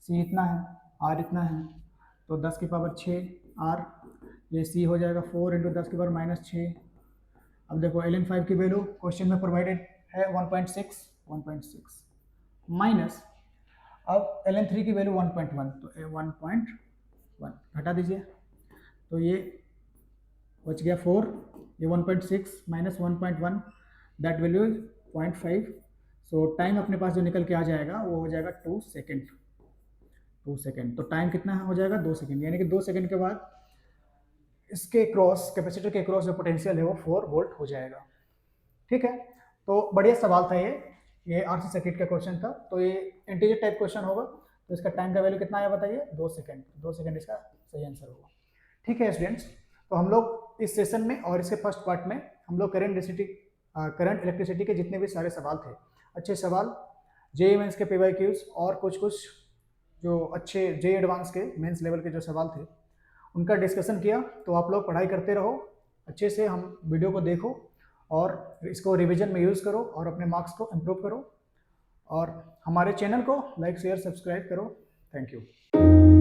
C इतना है R इतना है, तो 10 की पावर 6 R, ये C हो जाएगा 4 इंटू 10 की पावर माइनस 6। अब देखो ln 5 की वैल्यू क्वेश्चन में प्रोवाइडेड है 1.6 माइनस, अब ln 3 की वैल्यू 1.1, तो 1.1 हटा दीजिए, तो ये बच गया 4, ये 1.6 minus 1.1 that value 0.5, so time अपने पास जो निकल के आ जाएगा वो हो जाएगा 2 सेकेंड, 2 सेकेंड, तो टाइम कितना हो जाएगा 2 सेकेंड, यानी कि 2 सेकेंड के बाद इसके क्रॉस कैपेसिटर के क्रॉस जो पोटेंशियल है वो 4 वोल्ट हो जाएगा, ठीक है। तो बढ़िया सवाल था ये आरसी सर्किट का क्वेश्चन था, तो ये इंटीजर टाइप क्वेश्चन होगा, तो इसका टाइम का वैल्यू कितना आया बताइए 2 सेकेंड, 2 सेकेंड इसका सही आंसर होगा, ठीक है स्टूडेंट्स। तो हम लोग इस सेशन में और इसके फर्स्ट पार्ट में हम लोग करंट इलेक्ट्रिसिटी के जितने भी सारे सवाल थे, अच्छे सवाल जेईई मेंस के PYQs और कुछ जो अच्छे जेईई एडवांस के मेंस लेवल के जो सवाल थे उनका डिस्कशन किया। तो आप लोग पढ़ाई करते रहो अच्छे से, हम वीडियो को देखो और इसको रिवीजन में यूज़ करो और अपने मार्क्स को इम्प्रूव करो, और हमारे चैनल को लाइक शेयर सब्सक्राइब करो। Thank you.